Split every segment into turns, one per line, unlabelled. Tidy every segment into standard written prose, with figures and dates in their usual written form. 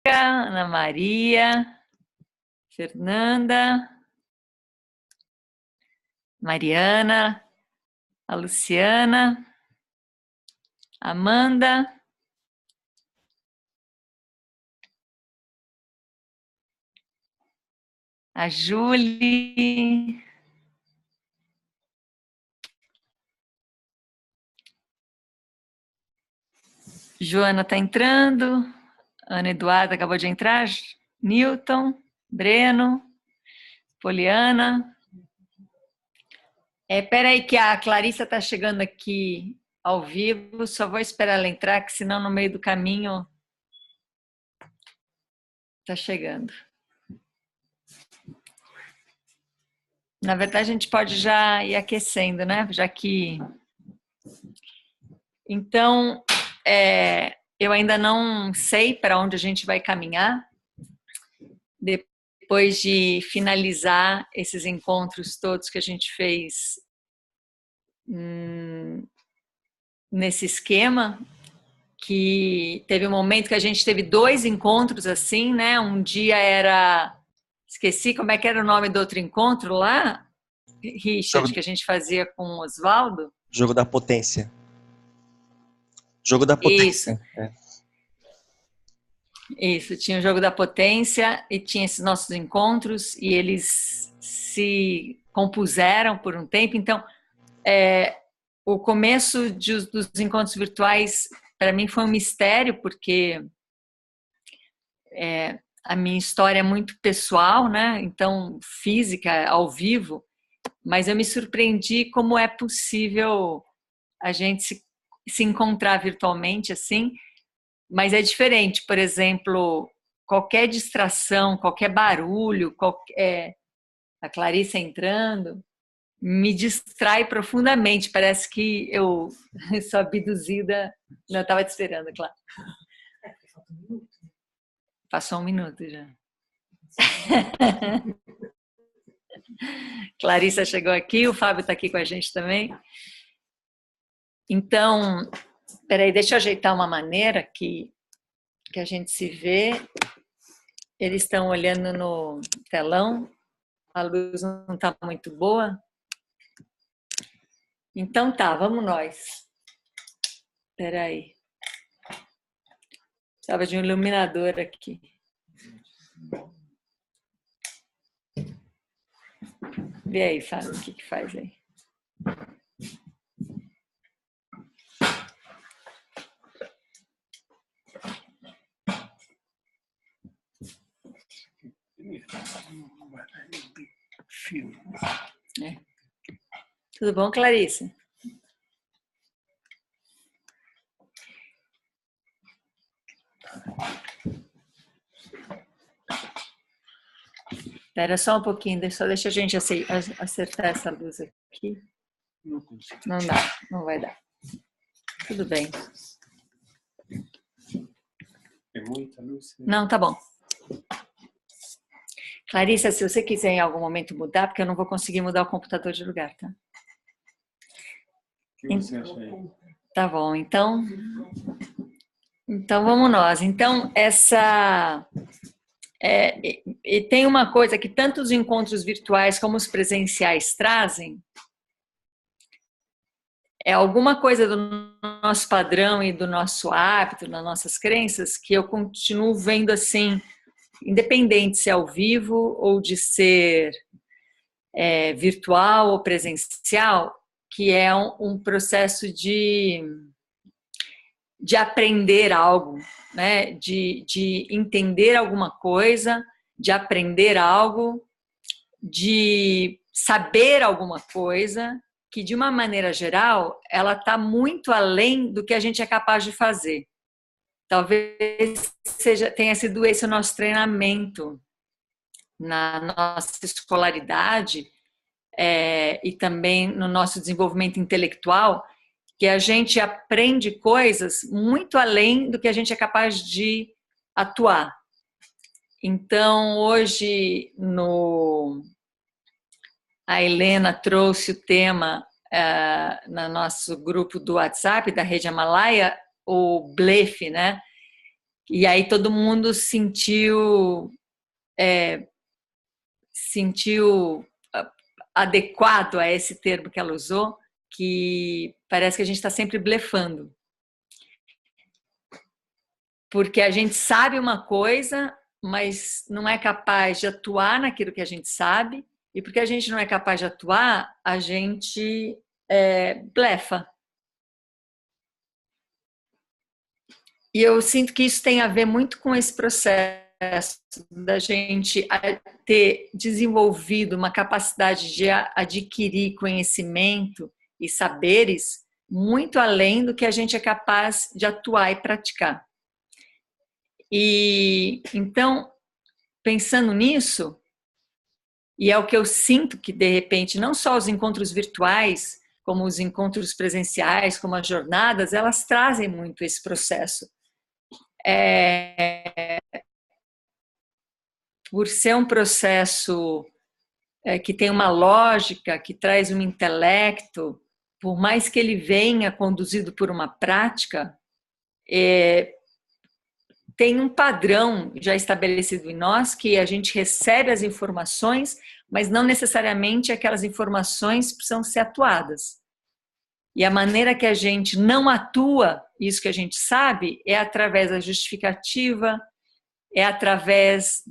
Ana Maria, Fernanda, Mariana, a Luciana, Amanda, a Julie, Joana está entrando, Ana Eduarda acabou de entrar, Newton, Breno, Poliana. Espera aí que a Clarissa está chegando aqui ao vivo, só vou esperar ela entrar, que senão no meio do caminho está chegando. Na verdade, a gente pode já ir aquecendo, né? Já que... Então, eu ainda não sei para onde a gente vai caminhar depois de finalizar esses encontros todos que a gente fez nesse esquema, que teve um momento que a gente teve 2 encontros assim, né? Um dia era... Esqueci como é que era o nome do outro encontro lá, Richard, que a gente fazia com o Oswaldo.
Jogo da potência. Jogo da potência.
Isso, tinha o Jogo da Potência e tinha esses nossos encontros e eles se compuseram por um tempo. Então, o começo dos encontros virtuais, para mim, foi um mistério, porque a minha história é muito pessoal, né? Então, física, ao vivo, mas eu me surpreendi como é possível a gente se encontrar virtualmente assim, mas é diferente. Por exemplo, qualquer distração, qualquer barulho, a Clarissa entrando, me distrai profundamente. Parece que eu sou abduzida. Não, eu estava te esperando, claro. Passou 1 minuto já. Clarissa chegou aqui, o Fábio está aqui com a gente também. Então, peraí, deixa eu ajeitar uma maneira que a gente se vê. Eles estão olhando no telão, a luz não está muito boa. Então tá, vamos nós. Peraí. Precisava de um iluminador aqui. Vê aí, Fábio, o que faz aí. Tudo bom, Clarissa? Espera só um pouquinho, só deixa a gente acertar essa luz aqui. Não dá, não vai dar. Tudo bem.
É muita luz?
Não, tá bom. Clarissa, se você quiser em algum momento mudar, porque eu não vou conseguir mudar o computador de lugar, tá?
O que você acha aí?
Tá bom, então vamos nós. Então, e tem uma coisa que tanto os encontros virtuais como os presenciais trazem, é alguma coisa do nosso padrão e do nosso hábito, das nossas crenças, que eu continuo vendo assim, independente se é ao vivo ou de ser virtual ou presencial, que é um processo de aprender algo, né? De entender alguma coisa, de aprender algo, de saber alguma coisa, que de uma maneira geral, ela está muito além do que a gente é capaz de fazer. Talvez tenha sido esse o nosso treinamento na nossa escolaridade e também no nosso desenvolvimento intelectual, que a gente aprende coisas muito além do que a gente é capaz de atuar. Então, hoje, a Helena trouxe o tema no nosso grupo do WhatsApp, da Rede Amalaia, o blefe, né? E aí todo mundo sentiu adequado a esse termo que ela usou, que parece que a gente está sempre blefando. Porque a gente sabe uma coisa, mas não é capaz de atuar naquilo que a gente sabe, e porque a gente não é capaz de atuar, a gente blefa. E eu sinto que isso tem a ver muito com esse processo da gente ter desenvolvido uma capacidade de adquirir conhecimento e saberes muito além do que a gente é capaz de atuar e praticar. E então, pensando nisso, e é o que eu sinto que, de repente, não só os encontros virtuais, como os encontros presenciais, como as jornadas, elas trazem muito esse processo. Por ser um processo que tem uma lógica, que traz um intelecto, por mais que ele venha conduzido por uma prática, tem um padrão já estabelecido em nós que a gente recebe as informações, mas não necessariamente aquelas informações precisam ser atuadas. E a maneira que a gente não atua isso que a gente sabe é através da justificativa, é através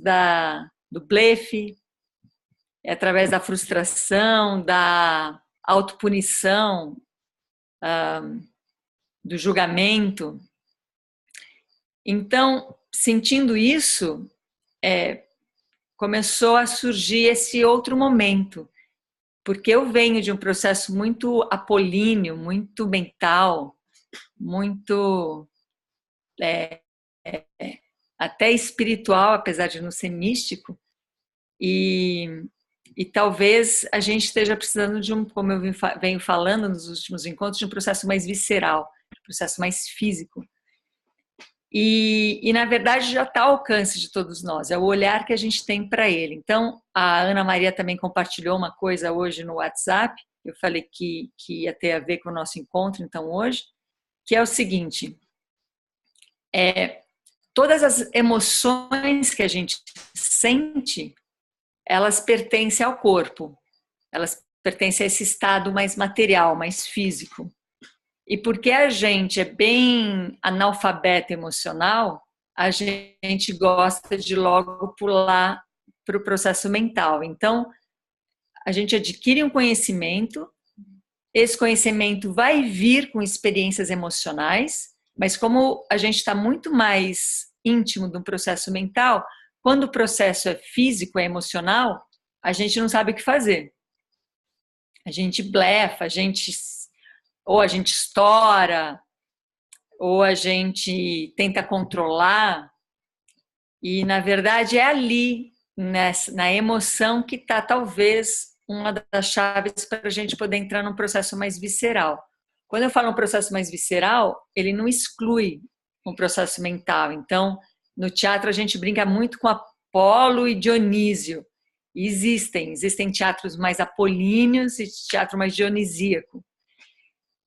do blefe, é através da frustração, da autopunição, do julgamento. Então, sentindo isso, começou a surgir esse outro momento, porque eu venho de um processo muito apolíneo, muito mental, muito até espiritual, apesar de não ser místico, e talvez a gente esteja precisando de como eu venho falando nos últimos encontros, de um processo mais visceral, um processo mais físico. E na verdade já está ao alcance de todos nós, é o olhar que a gente tem para ele. Então, a Ana Maria também compartilhou uma coisa hoje no WhatsApp, eu falei que ia ter a ver com o nosso encontro, então hoje, que é o seguinte, todas as emoções que a gente sente, elas pertencem ao corpo, elas pertencem a esse estado mais material, mais físico. E porque a gente é bem analfabeto emocional, a gente gosta de logo pular para o processo mental. Então, a gente adquire um conhecimento, esse conhecimento vai vir com experiências emocionais, mas como a gente está muito mais íntimo do processo mental, quando o processo é físico, é emocional, a gente não sabe o que fazer. A gente blefa, ou a gente estoura, ou a gente tenta controlar, e na verdade é ali, na emoção, que está talvez uma das chaves para a gente poder entrar num processo mais visceral. Quando eu falo um processo mais visceral, ele não exclui um processo mental. Então, no teatro a gente brinca muito com Apolo e Dionísio. E existem teatros mais apolíneos e teatro mais dionisíaco.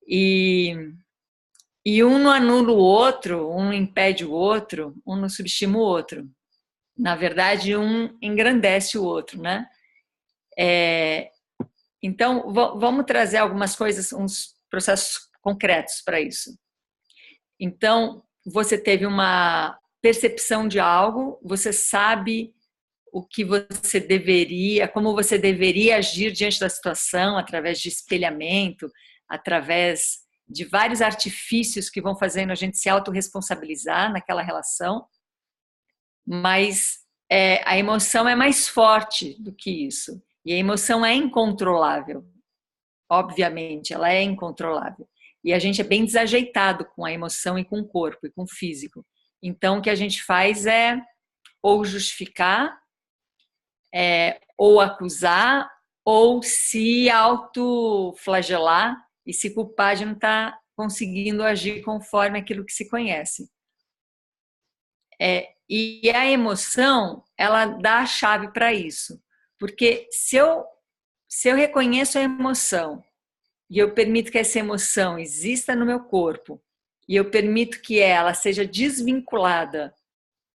E um não anula o outro, um não impede o outro, um não subestima o outro. Na verdade, um engrandece o outro, né? Então, vamos trazer algumas coisas, uns processos concretos para isso. Então, você teve uma percepção de algo, você sabe o que você deveria, como você deveria agir diante da situação, através de espelhamento, através de vários artifícios que vão fazendo a gente se autorresponsabilizar naquela relação, mas a emoção é mais forte do que isso. E a emoção é incontrolável. Obviamente, ela é incontrolável. E a gente é bem desajeitado com a emoção e com o corpo e com o físico. Então, o que a gente faz é ou justificar, ou acusar, ou se autoflagelar e se culpar de não estar conseguindo agir conforme aquilo que se conhece. E a emoção, ela dá a chave para isso. Porque se eu reconheço a emoção e eu permito que essa emoção exista no meu corpo e eu permito que ela seja desvinculada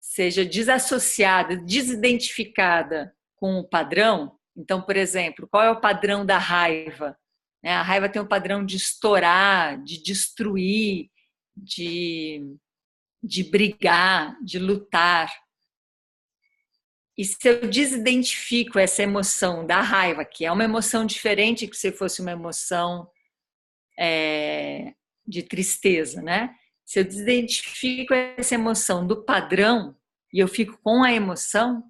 seja desassociada, desidentificada com o padrão. Então, por exemplo, qual é o padrão da raiva? A raiva tem um padrão de estourar, de destruir, de brigar, de lutar. E se eu desidentifico essa emoção da raiva, que é uma emoção diferente que se fosse uma emoção de tristeza, né? Se eu desidentifico essa emoção do padrão e eu fico com a emoção,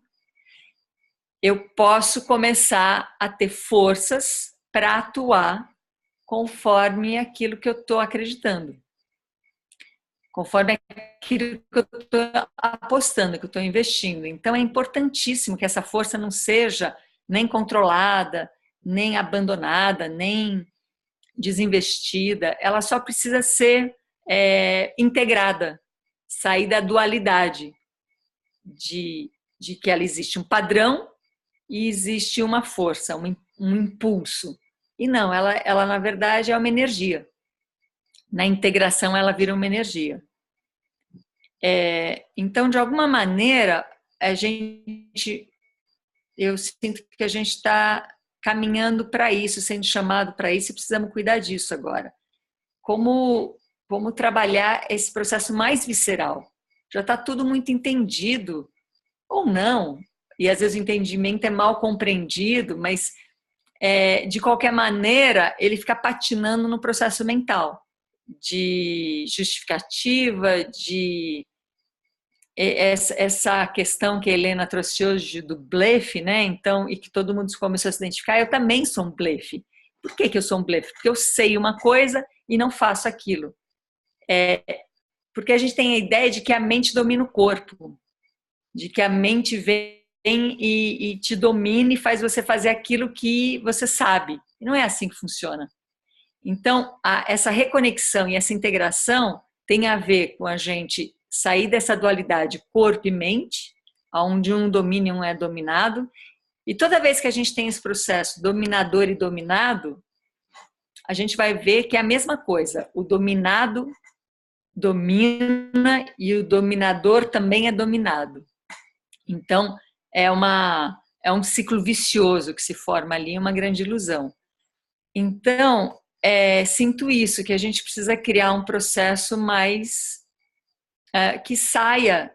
eu posso começar a ter forças para atuar conforme aquilo que eu estou acreditando, conforme aquilo que eu estou apostando, que eu estou investindo. Então é importantíssimo que essa força não seja nem controlada, nem abandonada, nem desinvestida. Ela só precisa ser integrada, sair da dualidade de que ela existe um padrão e existe uma força, um impulso. E não, ela na verdade é uma energia. Na integração ela vira uma energia. Então, de alguma maneira, eu sinto que a gente está caminhando para isso, sendo chamado para isso, e precisamos cuidar disso agora. Como trabalhar esse processo mais visceral? Já está tudo muito entendido, ou não, e às vezes o entendimento é mal compreendido, mas de qualquer maneira ele fica patinando no processo mental de justificativa, de essa questão que a Helena trouxe hoje do blefe, né? Então, e que todo mundo começou a se identificar, eu também sou um blefe. Por que eu sou um blefe? Porque eu sei uma coisa e não faço aquilo. Porque a gente tem a ideia de que a mente domina o corpo, de que a mente vem e te domina e faz você fazer aquilo que você sabe. E não é assim que funciona. Então, essa reconexão e essa integração tem a ver com a gente sair dessa dualidade corpo e mente, onde um domina e um é dominado. E toda vez que a gente tem esse processo dominador e dominado, a gente vai ver que é a mesma coisa. O dominado domina e o dominador também é dominado. Então, é um ciclo vicioso que se forma ali, uma grande ilusão. Então, sinto isso, que a gente precisa criar um processo mais que saia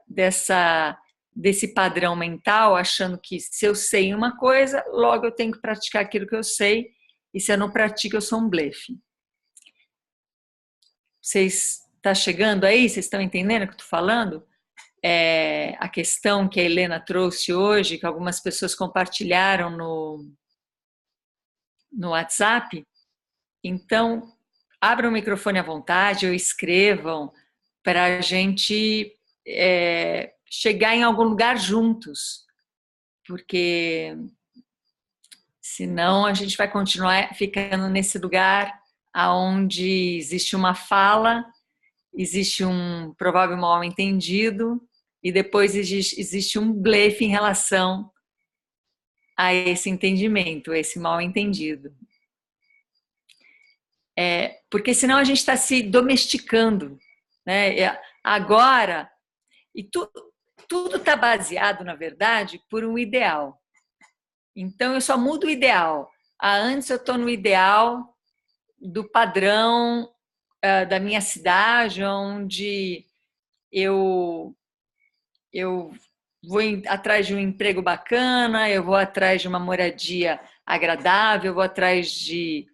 desse padrão mental, achando que se eu sei uma coisa, logo eu tenho que praticar aquilo que eu sei, e se eu não pratico, eu sou um blefe. Vocês estão chegando aí? Vocês estão entendendo o que eu estou falando? A questão que a Helena trouxe hoje, que algumas pessoas compartilharam no WhatsApp. Então, abram o microfone à vontade ou escrevam para a gente chegar em algum lugar juntos, porque senão a gente vai continuar ficando nesse lugar onde existe uma fala, existe um provável mal-entendido e depois existe um blefe em relação a esse entendimento, a esse mal-entendido. Porque senão a gente está se domesticando, né? Agora, e tudo está baseado, na verdade, por um ideal. Então, eu só mudo o ideal. Antes eu estou no ideal do padrão da minha cidade, onde eu vou atrás de um emprego bacana, eu vou atrás de uma moradia agradável, eu vou atrás de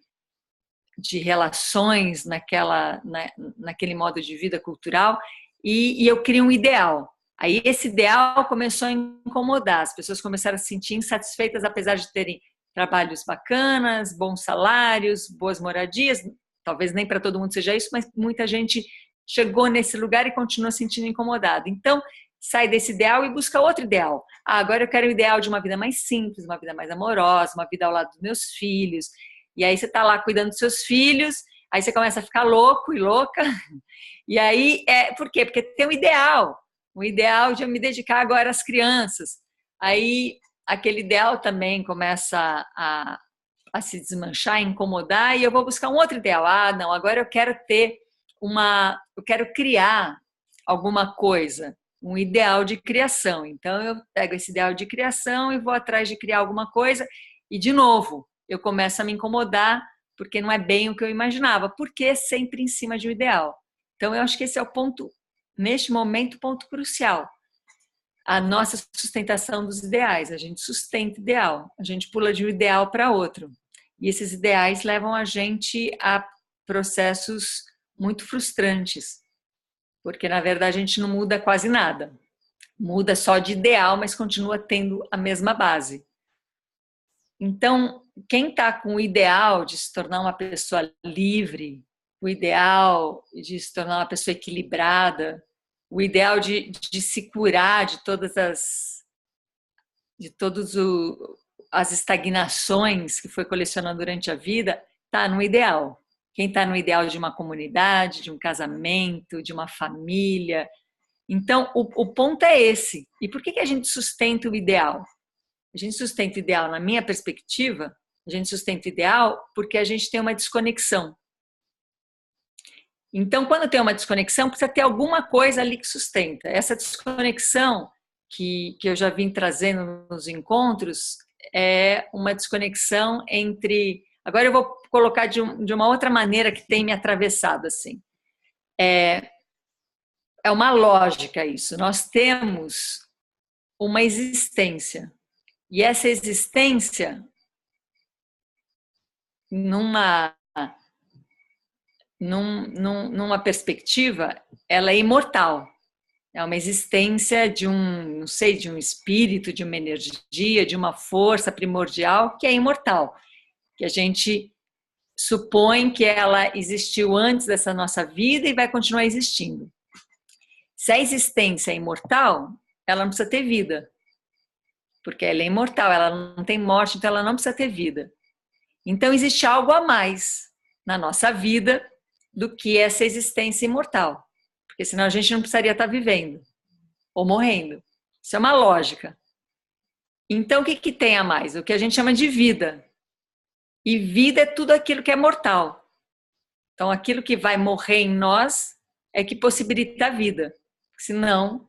relações naquele modo de vida cultural, e eu crio um ideal. Aí esse ideal começou a incomodar, as pessoas começaram a se sentir insatisfeitas, apesar de terem trabalhos bacanas, bons salários, boas moradias. Talvez nem para todo mundo seja isso, mas muita gente chegou nesse lugar e continua se sentindo incomodada. Então, sai desse ideal e busca outro ideal. Agora eu quero o ideal de uma vida mais simples, uma vida mais amorosa, uma vida ao lado dos meus filhos. E aí você está lá cuidando dos seus filhos, aí você começa a ficar louco e louca. E aí, por quê? Porque tem um ideal de eu me dedicar agora às crianças. Aí aquele ideal também começa a se desmanchar, a incomodar, e eu vou buscar um outro ideal. Não, agora eu quero criar alguma coisa. um ideal de criação. Então, eu pego esse ideal de criação e vou atrás de criar alguma coisa e, de novo, eu começo a me incomodar porque não é bem o que eu imaginava, porque é sempre em cima de um ideal. Então, eu acho que esse é o ponto, neste momento, ponto crucial. A nossa sustentação dos ideais. A gente sustenta ideal, a gente pula de um ideal para outro. E esses ideais levam a gente a processos muito frustrantes, porque, na verdade, a gente não muda quase nada. Muda só de ideal, mas continua tendo a mesma base. Então, quem está com o ideal de se tornar uma pessoa livre, o ideal de se tornar uma pessoa equilibrada, o ideal de se curar de todas as estagnações que foi colecionando durante a vida, está no ideal. Quem está no ideal de uma comunidade, de um casamento, de uma família. Então, o ponto é esse. E por que a gente sustenta o ideal? A gente sustenta o ideal, na minha perspectiva, a gente sustenta o ideal porque a gente tem uma desconexão. Então, quando tem uma desconexão, precisa ter alguma coisa ali que sustenta. Essa desconexão que eu já vim trazendo nos encontros é uma desconexão entre... Agora eu vou colocar de uma outra maneira que tem me atravessado assim. É uma lógica isso. Nós temos uma existência. E essa existência, numa perspectiva, ela é imortal. É uma existência de não sei, de um espírito, de uma energia, de uma força primordial que é imortal. Que a gente supõe que ela existiu antes dessa nossa vida e vai continuar existindo. Se a existência é imortal, ela não precisa ter vida. Porque ela é imortal, ela não tem morte, então ela não precisa ter vida. Então existe algo a mais na nossa vida do que essa existência imortal. Porque senão a gente não precisaria estar vivendo ou morrendo. Isso é uma lógica. Então o que tem a mais? O que a gente chama de vida. E vida é tudo aquilo que é mortal. Então aquilo que vai morrer em nós é que possibilita a vida. Senão,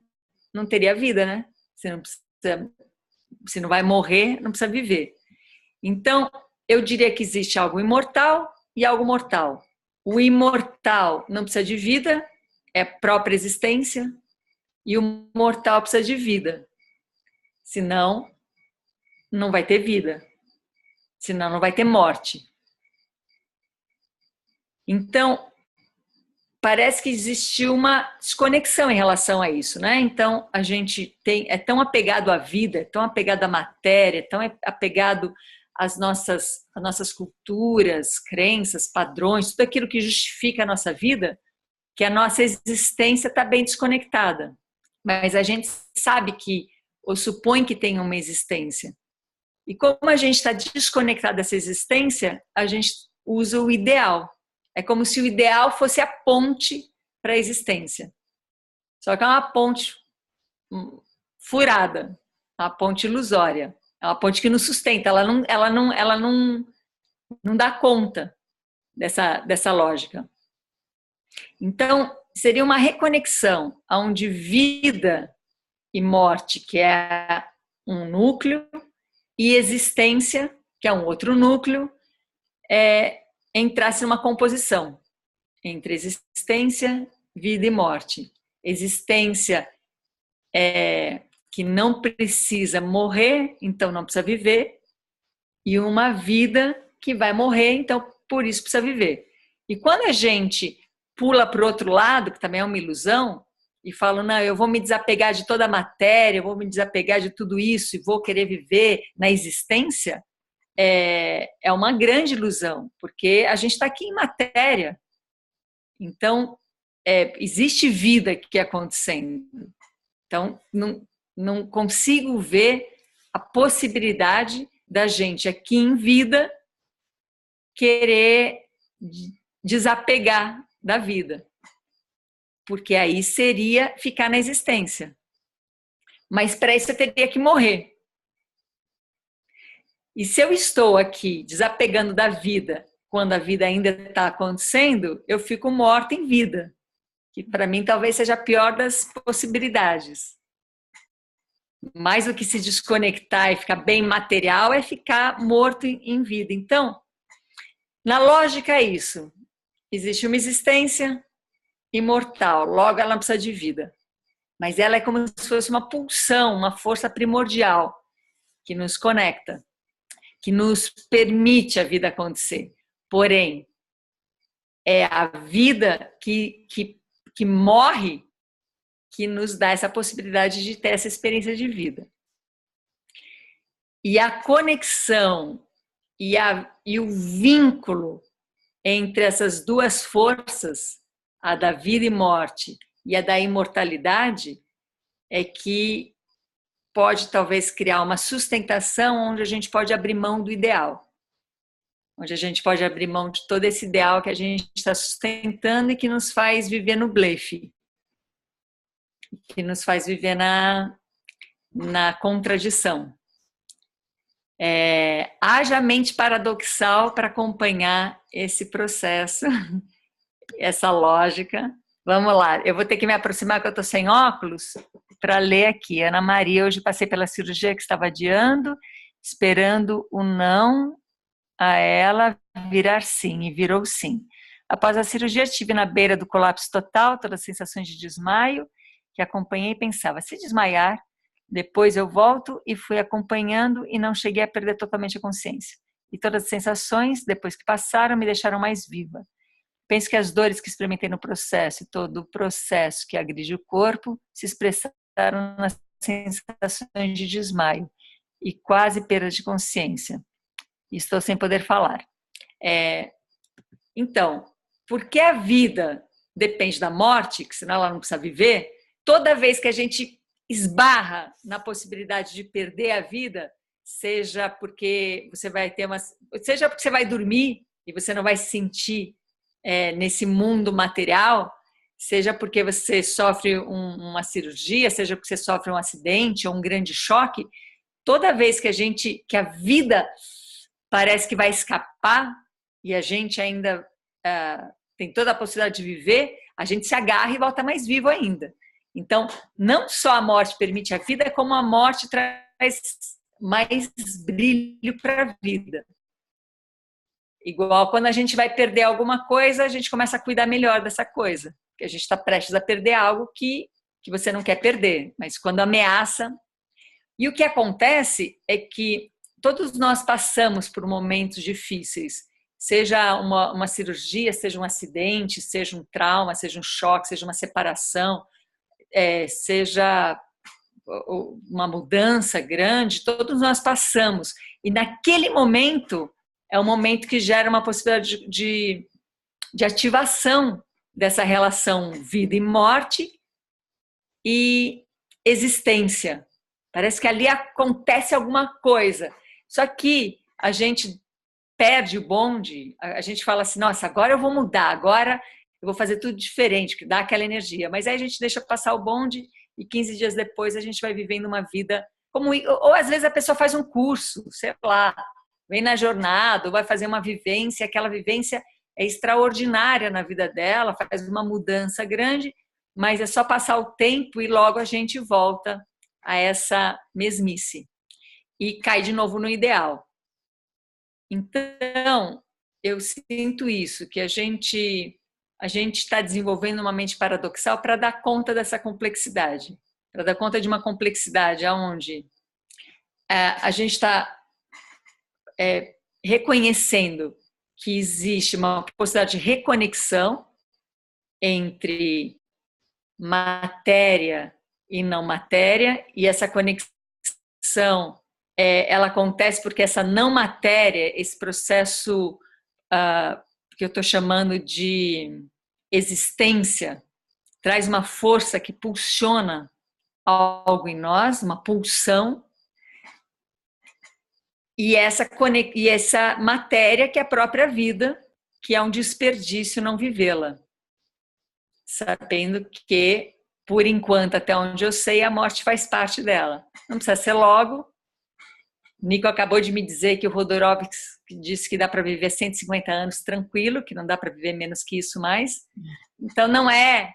não teria vida, né? Se não vai morrer, não precisa viver. Então, eu diria que existe algo imortal e algo mortal. O imortal não precisa de vida, é própria existência, e o mortal precisa de vida. Senão, não vai ter vida. Senão, não vai ter morte. Então, parece que existiu uma desconexão em relação a isso, né? Então, a gente é tão apegado à vida, é tão apegado à matéria, é tão apegado às nossas culturas, crenças, padrões, tudo aquilo que justifica a nossa vida, que a nossa existência está bem desconectada. Mas a gente sabe que, ou supõe que tem uma existência. E como a gente está desconectado dessa existência, a gente usa o ideal. É como se o ideal fosse a ponte para a existência. Só que é uma ponte furada, uma ponte ilusória. É uma ponte que não sustenta, ela não dá conta dessa lógica. Então, seria uma reconexão onde vida e morte, que é um núcleo, e existência, que é um outro núcleo, entrasse numa composição entre existência, vida e morte. Existência que não precisa morrer, então não precisa viver, e uma vida que vai morrer, então por isso precisa viver. E quando a gente pula para o outro lado, que também é uma ilusão, e fala, não, eu vou me desapegar de toda a matéria, eu vou me desapegar de tudo isso e vou querer viver na existência, é uma grande ilusão, porque a gente está aqui em matéria. Então, existe vida aqui acontecendo. Então, não consigo ver a possibilidade da gente aqui em vida querer desapegar da vida. Porque aí seria ficar na existência. Mas para isso eu teria que morrer. E se eu estou aqui desapegando da vida, quando a vida ainda está acontecendo, eu fico morta em vida. que para mim talvez seja a pior das possibilidades. Mais do que se desconectar e ficar bem material é ficar morto em vida. Então, na lógica é isso. Existe uma existência imortal, logo ela não precisa de vida. Mas ela é como se fosse uma pulsão, uma força primordial que nos conecta, que nos permite a vida acontecer. Porém, é a vida que morre que nos dá essa possibilidade de ter essa experiência de vida. E a conexão e o vínculo entre essas duas forças, a da vida e morte e a da imortalidade, é que pode talvez criar uma sustentação onde a gente pode abrir mão do ideal. Onde a gente pode abrir mão de todo esse ideal que a gente está sustentando e que nos faz viver no blefe. Que nos faz viver na contradição. Haja mente paradoxal para acompanhar esse processo, essa lógica. Vamos lá, eu vou ter que me aproximar, que eu estou sem óculos, para ler aqui. Ana Maria, hoje passei pela cirurgia que estava adiando, esperando o não a ela virar sim, e virou sim. Após a cirurgia, estive na beira do colapso total, todas as sensações de desmaio, que acompanhei e pensava, se desmaiar, depois eu volto, e fui acompanhando e não cheguei a perder totalmente a consciência. E todas as sensações, depois que passaram, me deixaram mais viva. Penso que as dores que experimentei no processo e todo o processo que agride o corpo se expressaram nas sensações de desmaio e quase perda de consciência. Estou sem poder falar. Então, porque a vida depende da morte, que senão ela não precisa viver, toda vez que a gente esbarra na possibilidade de perder a vida, seja porque você vai seja porque você vai dormir e você não vai se sentir nesse mundo material, seja porque você sofre uma cirurgia, seja porque você sofre um acidente ou um grande choque, toda vez que a vida parece que vai escapar e a gente ainda tem toda a possibilidade de viver, a gente se agarra e volta mais vivo ainda. Então, não só a morte permite a vida, como a morte traz mais brilho para a vida. Igual quando a gente vai perder alguma coisa, a gente começa a cuidar melhor dessa coisa. Porque a gente está prestes a perder algo que você não quer perder. Mas quando ameaça... E o que acontece é que todos nós passamos por momentos difíceis. Seja uma cirurgia, seja um acidente, seja um trauma, seja um choque, seja uma separação, seja uma mudança grande, todos nós passamos. E naquele momento... é um momento que gera uma possibilidade de ativação dessa relação vida e morte e existência. Parece que ali acontece alguma coisa. Só que a gente perde o bonde, a gente fala assim, nossa, agora eu vou mudar, agora eu vou fazer tudo diferente, que dá aquela energia. Mas aí a gente deixa passar o bonde e 15 dias depois a gente vai vivendo uma vida como... Ou às vezes a pessoa faz um curso, sei lá, vem na jornada, ou vai fazer uma vivência, aquela vivência é extraordinária na vida dela, faz uma mudança grande, mas é só passar o tempo e logo a gente volta a essa mesmice e cai de novo no ideal. Então, eu sinto isso, que a gente está desenvolvendo uma mente paradoxal para dar conta dessa complexidade, para dar conta de uma complexidade onde a gente está reconhecendo que existe uma possibilidade de reconexão entre matéria e não matéria, e essa conexão ela acontece porque essa não matéria, esse processo que eu estou chamando de existência, traz uma força que pulsiona algo em nós, uma pulsão, e essa matéria que é a própria vida, que é um desperdício não vivê-la. Sabendo que, por enquanto, até onde eu sei, a morte faz parte dela. Não precisa ser logo. Nico acabou de me dizer que o Rodorovský disse que dá para viver 150 anos tranquilo, que não dá para viver menos que isso mais. Então, não é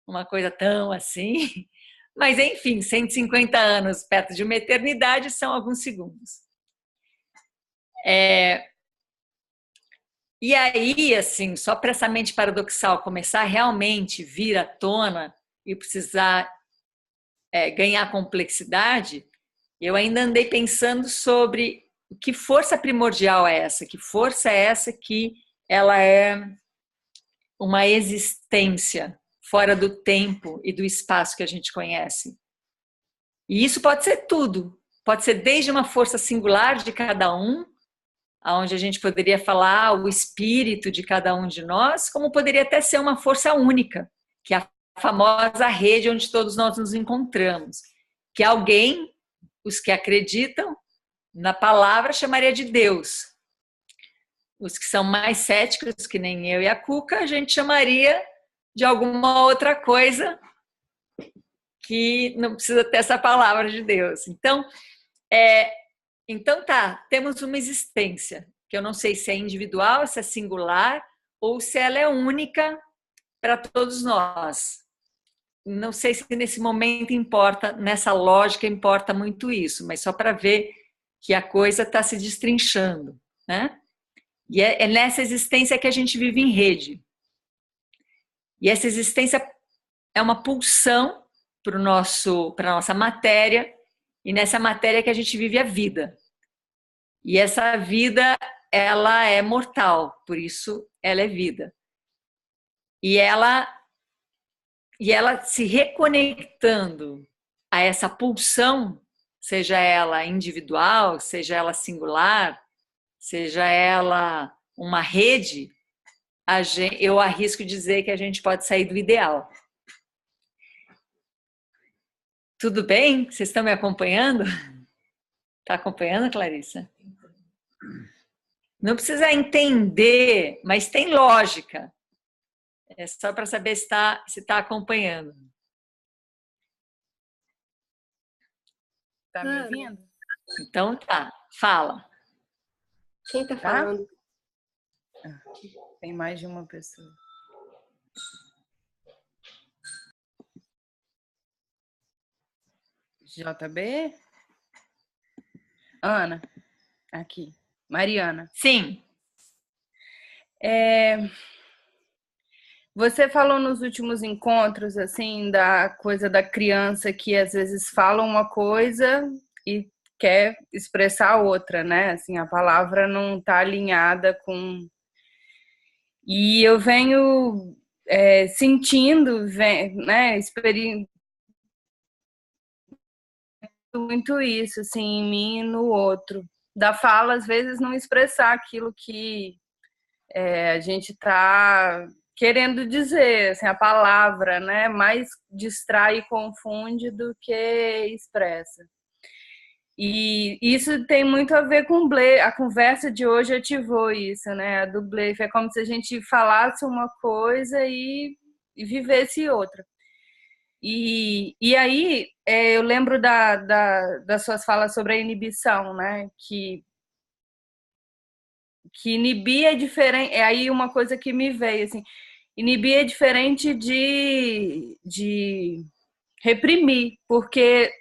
uma coisa tão assim. Mas, enfim, 150 anos perto de uma eternidade são alguns segundos. E aí, assim, só para essa mente paradoxal começar a realmente vir à tona e precisar ganhar complexidade, eu ainda andei pensando sobre que força primordial é essa, que força é essa que ela é uma existência fora do tempo e do espaço que a gente conhece. E isso pode ser tudo. Pode ser desde uma força singular de cada um, onde a gente poderia falar o espírito de cada um de nós, como poderia até ser uma força única, que é a famosa rede onde todos nós nos encontramos. Que alguém, os que acreditam na palavra, chamaria de Deus. Os que são mais céticos, que nem eu e a Cuca, a gente chamaria de alguma outra coisa que não precisa ter essa palavra de Deus. Então, temos uma existência, que eu não sei se é individual, se é singular, ou se ela é única para todos nós. Não sei se nesse momento importa, nessa lógica importa muito isso, mas só para ver que a coisa está se destrinchando, né? E é nessa existência que a gente vive em rede. E essa existência é uma pulsão para a nossa matéria, e nessa matéria que a gente vive a vida. E essa vida, ela é mortal, por isso ela é vida. E ela se reconectando a essa pulsão, seja ela individual, seja ela singular, seja ela uma rede, eu arrisco dizer que a gente pode sair do ideal. Tudo bem? Vocês estão me acompanhando? Está acompanhando, Clarissa? Não precisa entender, mas tem lógica. É só para saber se está acompanhando.
Tá me ouvindo?
Então tá, fala.
Quem tá falando?
Tem mais de uma pessoa. JB? Ana, aqui. Mariana.
Sim.
Você falou nos últimos encontros, assim, da coisa da criança que às vezes fala uma coisa e quer expressar outra, né? Assim, a palavra não está alinhada com... E eu venho sentindo, né, experimentando muito isso, assim, em mim e no outro. Da fala, às vezes, não expressar aquilo que a gente está querendo dizer, assim, a palavra, né, mais distrai e confunde do que expressa. E isso tem muito a ver com o blefe. A conversa de hoje ativou isso, né? A do blefe. É como se a gente falasse uma coisa e vivesse outra. E aí, eu lembro das suas falas sobre a inibição, né? Que inibir é diferente. É aí uma coisa que me veio, assim. Inibir é diferente de reprimir, porque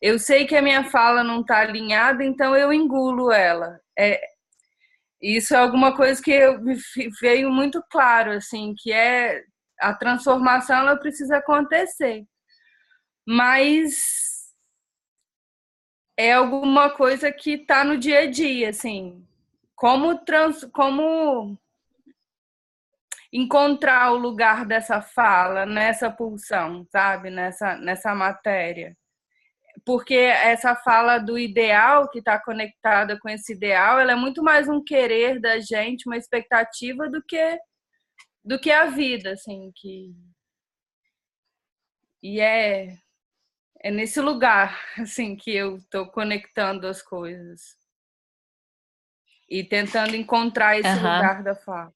eu sei que a minha fala não está alinhada, então eu engulo ela. Isso é alguma coisa que veio muito claro, assim, que a transformação ela precisa acontecer. Mas é alguma coisa que está no dia a dia, assim. Como encontrar o lugar dessa fala, nessa pulsão, sabe? Nessa matéria. Porque essa fala do ideal, que está conectada com esse ideal, ela é muito mais um querer da gente, uma expectativa do que a vida, assim, e é nesse lugar, assim, que eu estou conectando as coisas e tentando encontrar esse lugar da fala.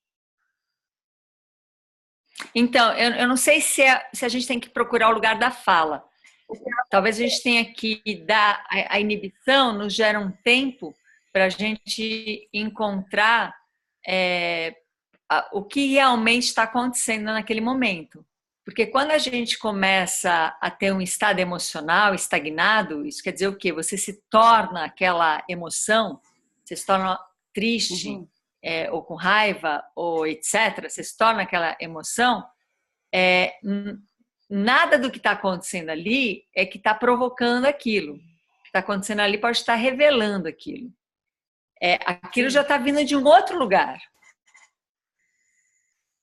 Então, eu não sei se a gente tem que procurar o lugar da fala. Talvez a gente tenha que dar a inibição, nos gera um tempo para a gente encontrar o que realmente está acontecendo naquele momento. Porque quando a gente começa a ter um estado emocional estagnado, isso quer dizer o quê? Você se torna aquela emoção, você se torna triste, ou com raiva, ou etc. Você se torna aquela emoção, nada do que está acontecendo ali é que está provocando aquilo. O que está acontecendo ali pode estar revelando aquilo. Aquilo já está vindo de um outro lugar.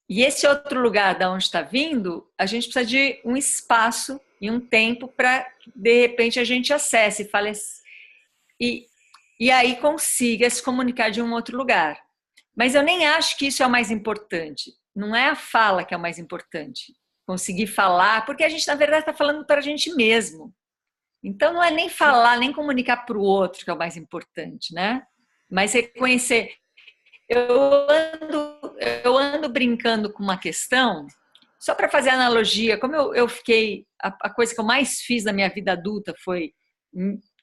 E esse outro lugar de onde está vindo, a gente precisa de um espaço e um tempo para, de repente, a gente acesse e aí consiga se comunicar de um outro lugar. Mas eu nem acho que isso é o mais importante. Não é a fala que é o mais importante. Conseguir falar, porque a gente, na verdade, está falando para a gente mesmo. Então, não é nem falar, nem comunicar para o outro que é o mais importante, né? Mas reconhecer... Eu ando brincando com uma questão, só para fazer analogia, como eu fiquei, a coisa que eu mais fiz na minha vida adulta foi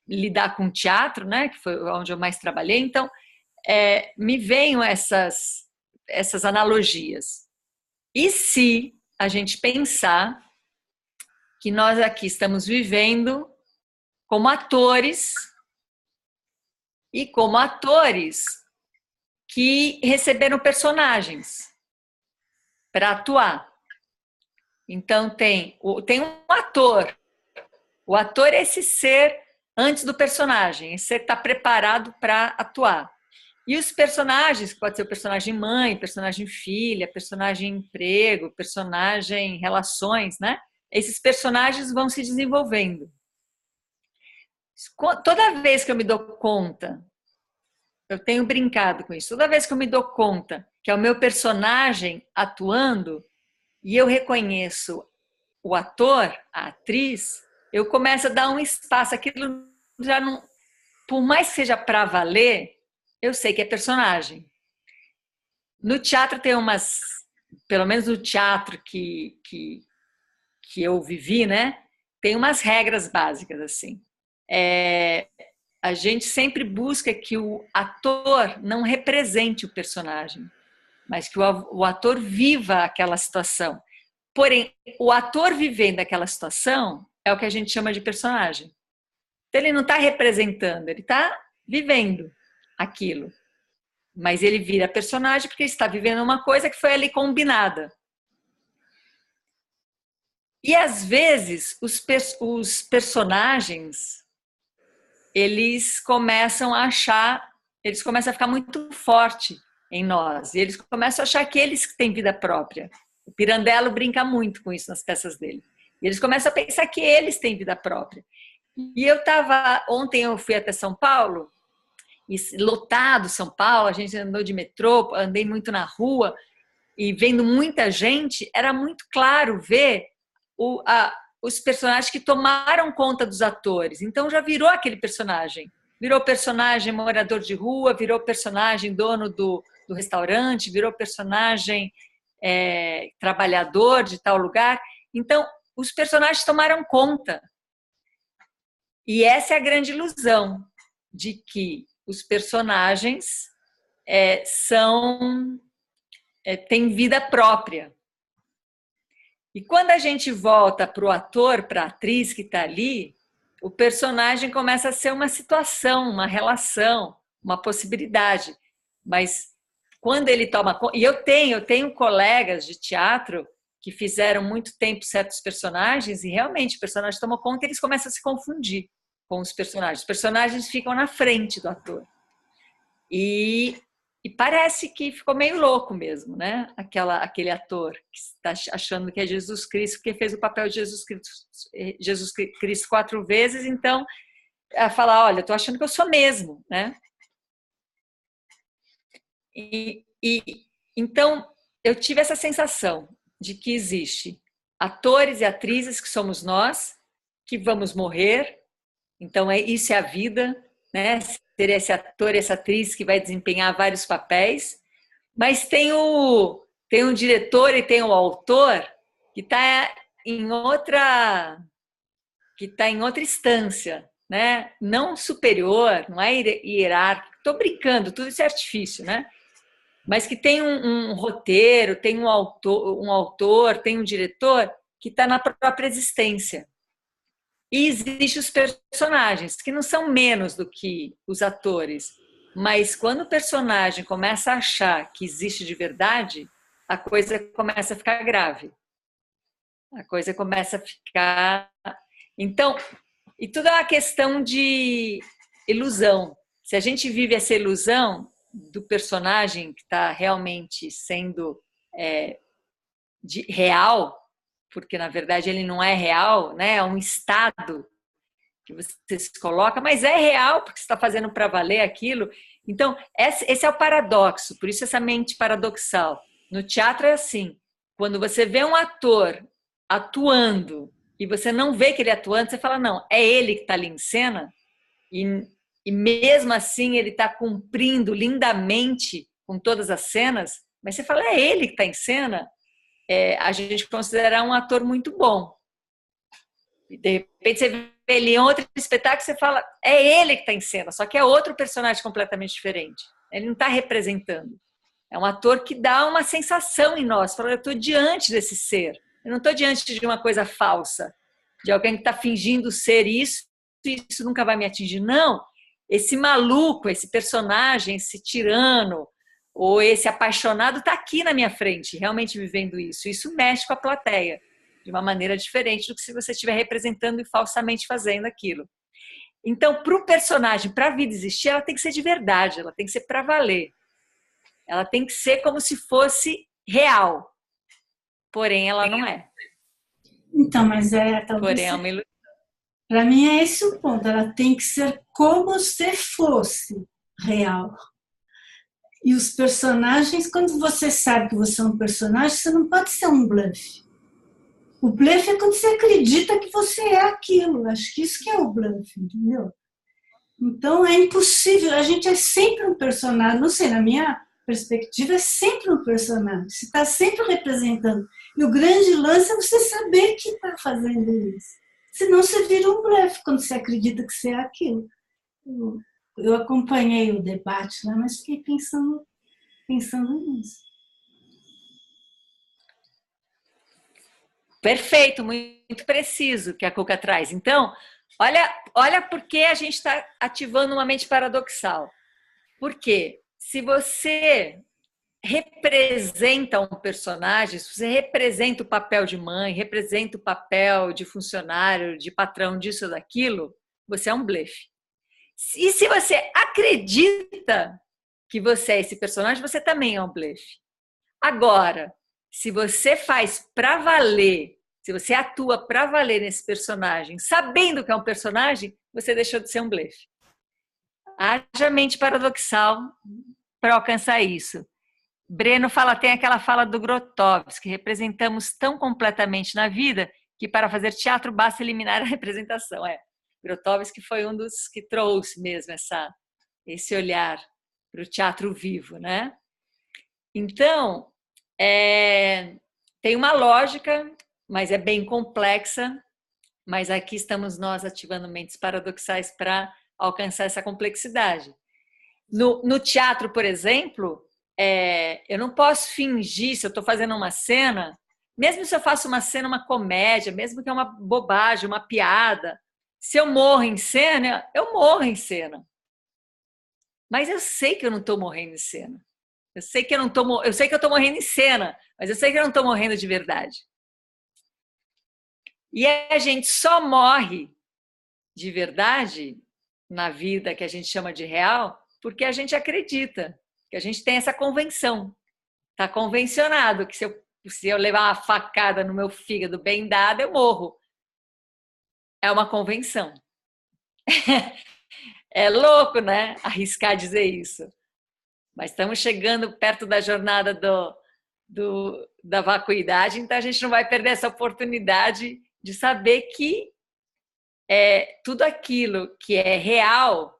lidar com teatro, né, que foi onde eu mais trabalhei, então me veem essas analogias. E se a gente pensar que nós aqui estamos vivendo como atores, e como atores que receberam personagens para atuar. Então, tem um ator. O ator é esse ser antes do personagem. Esse ser que está preparado para atuar. E os personagens, que pode ser o personagem mãe, personagem filha, personagem emprego, personagem relações, né? Esses personagens vão se desenvolvendo. Toda vez que eu me dou conta, eu tenho brincado com isso. Toda vez que eu me dou conta que é o meu personagem atuando e eu reconheço o ator, a atriz, eu começo a dar um espaço. Aquilo já não... Por mais que seja para valer, eu sei que é personagem. No teatro tem umas... Pelo menos no teatro que eu vivi, né? Tem umas regras básicas, assim. A gente sempre busca que o ator não represente o personagem, mas que o ator viva aquela situação. Porém, o ator vivendo aquela situação é o que a gente chama de personagem. Então, ele não está representando, ele está vivendo aquilo. Mas ele vira personagem porque ele está vivendo uma coisa que foi ali combinada. E, às vezes, os personagens... eles começam a ficar muito forte em nós. E eles começam a achar que eles têm vida própria. O Pirandello brinca muito com isso nas peças dele. E eles começam a pensar que eles têm vida própria. E ontem eu fui até São Paulo, e lotado São Paulo, a gente andou de metrô, andei muito na rua, e vendo muita gente, era muito claro ver os personagens que tomaram conta dos atores. Então já virou aquele personagem. Virou personagem morador de rua, virou personagem dono do restaurante, virou personagem trabalhador de tal lugar. Então, os personagens tomaram conta. E essa é a grande ilusão, de que os personagens têm vida própria. E quando a gente volta para o ator, para a atriz que está ali, o personagem começa a ser uma situação, uma relação, uma possibilidade. Mas quando ele toma conta... E eu tenho colegas de teatro que fizeram muito tempo certos personagens e realmente o personagem toma conta e eles começam a se confundir com os personagens. Os personagens ficam na frente do ator. E parece que ficou meio louco mesmo, né? Aquele ator que está achando que é Jesus Cristo, porque fez o papel de Jesus Cristo 4 vezes, então, a falar, olha, eu estou achando que eu sou mesmo, né? Então, eu tive essa sensação de que existe atores e atrizes que somos nós, que vamos morrer, então isso é a vida, né? Ser esse ator, essa atriz que vai desempenhar vários papéis, mas tem um diretor e tem o autor que está em outra instância, né? Não superior, não é hierárquico. Estou brincando, tudo isso é artifício, né? Mas que tem um roteiro, tem um autor, tem um diretor que está na própria existência. E existem os personagens, que não são menos do que os atores, mas quando o personagem começa a achar que existe de verdade, a coisa começa a ficar grave. A coisa começa a ficar... Então, e tudo é uma questão de ilusão. Se a gente vive essa ilusão do personagem que está realmente sendo real, porque na verdade ele não é real, né? É um estado que você se coloca, mas é real porque você está fazendo para valer aquilo. Então, esse é o paradoxo, por isso essa mente paradoxal. No teatro é assim, quando você vê um ator atuando e você não vê que ele atuando, você fala, não, é ele que está ali em cena e mesmo assim ele está cumprindo lindamente com todas as cenas, mas você fala, é ele que está em cena, a gente considera um ator muito bom. E de repente você vê ele em outro espetáculo e você fala, é ele que está em cena, só que é outro personagem completamente diferente. Ele não está representando. É um ator que dá uma sensação em nós, fala, eu estou diante desse ser, eu não estou diante de uma coisa falsa, de alguém que está fingindo ser isso, e isso nunca vai me atingir. Não, esse maluco, esse personagem, esse tirano, ou esse apaixonado está aqui na minha frente, realmente vivendo isso. Isso mexe com a plateia, de uma maneira diferente do que se você estiver representando e falsamente fazendo aquilo. Então, para o personagem, para a vida existir, ela tem que ser de verdade, ela tem que ser para valer. Ela tem que ser como se fosse real. Porém, ela não é.
Então, mas
Porém, é uma ilusão.
Para mim é esse o ponto. Ela tem que ser como se fosse real. E os personagens, quando você sabe que você é um personagem, você não pode ser um bluff. O bluff é quando você acredita que você é aquilo. Acho que isso que é o bluff, entendeu? Então é impossível. A gente é sempre um personagem. Não sei, na minha perspectiva, é sempre um personagem. Você está sempre representando. E o grande lance é você saber que está fazendo isso. Senão você vira um bluff quando você acredita que você é aquilo. Eu acompanhei o debate lá, mas fiquei pensando nisso.
Perfeito, muito preciso que a Cuca traz. Então, olha por que a gente está ativando uma mente paradoxal. Porque se você representa um personagem, se você representa o papel de mãe, representa o papel de funcionário, de patrão, disso ou daquilo, você é um blefe. E se você acredita que você é esse personagem, você também é um blefe. Agora, se você faz para valer, se você atua para valer nesse personagem, sabendo que é um personagem, você deixou de ser um blefe. Haja mente paradoxal para alcançar isso. Breno fala, tem aquela fala do Grotowski, que representamos tão completamente na vida que para fazer teatro basta eliminar a representação. Grotowski foi um dos que trouxe mesmo esse olhar para o teatro vivo, né? Então, tem uma lógica, mas é bem complexa, mas aqui estamos nós ativando mentes paradoxais para alcançar essa complexidade. No teatro, por exemplo, eu não posso fingir, se eu estou fazendo uma cena, mesmo se eu faço uma cena, uma comédia, mesmo que é uma bobagem, uma piada, se eu morro em cena, eu morro em cena. Mas eu sei que eu não estou morrendo em cena. Eu sei que eu estou morrendo em cena, mas eu sei que eu não estou morrendo de verdade. E a gente só morre de verdade na vida que a gente chama de real porque a gente acredita, que a gente tem essa convenção. Está convencionado que se eu levar uma facada no meu fígado bem dado, eu morro. É uma convenção. É louco, né? Arriscar dizer isso. Mas estamos chegando perto da jornada da vacuidade, então a gente não vai perder essa oportunidade de saber que tudo aquilo que é real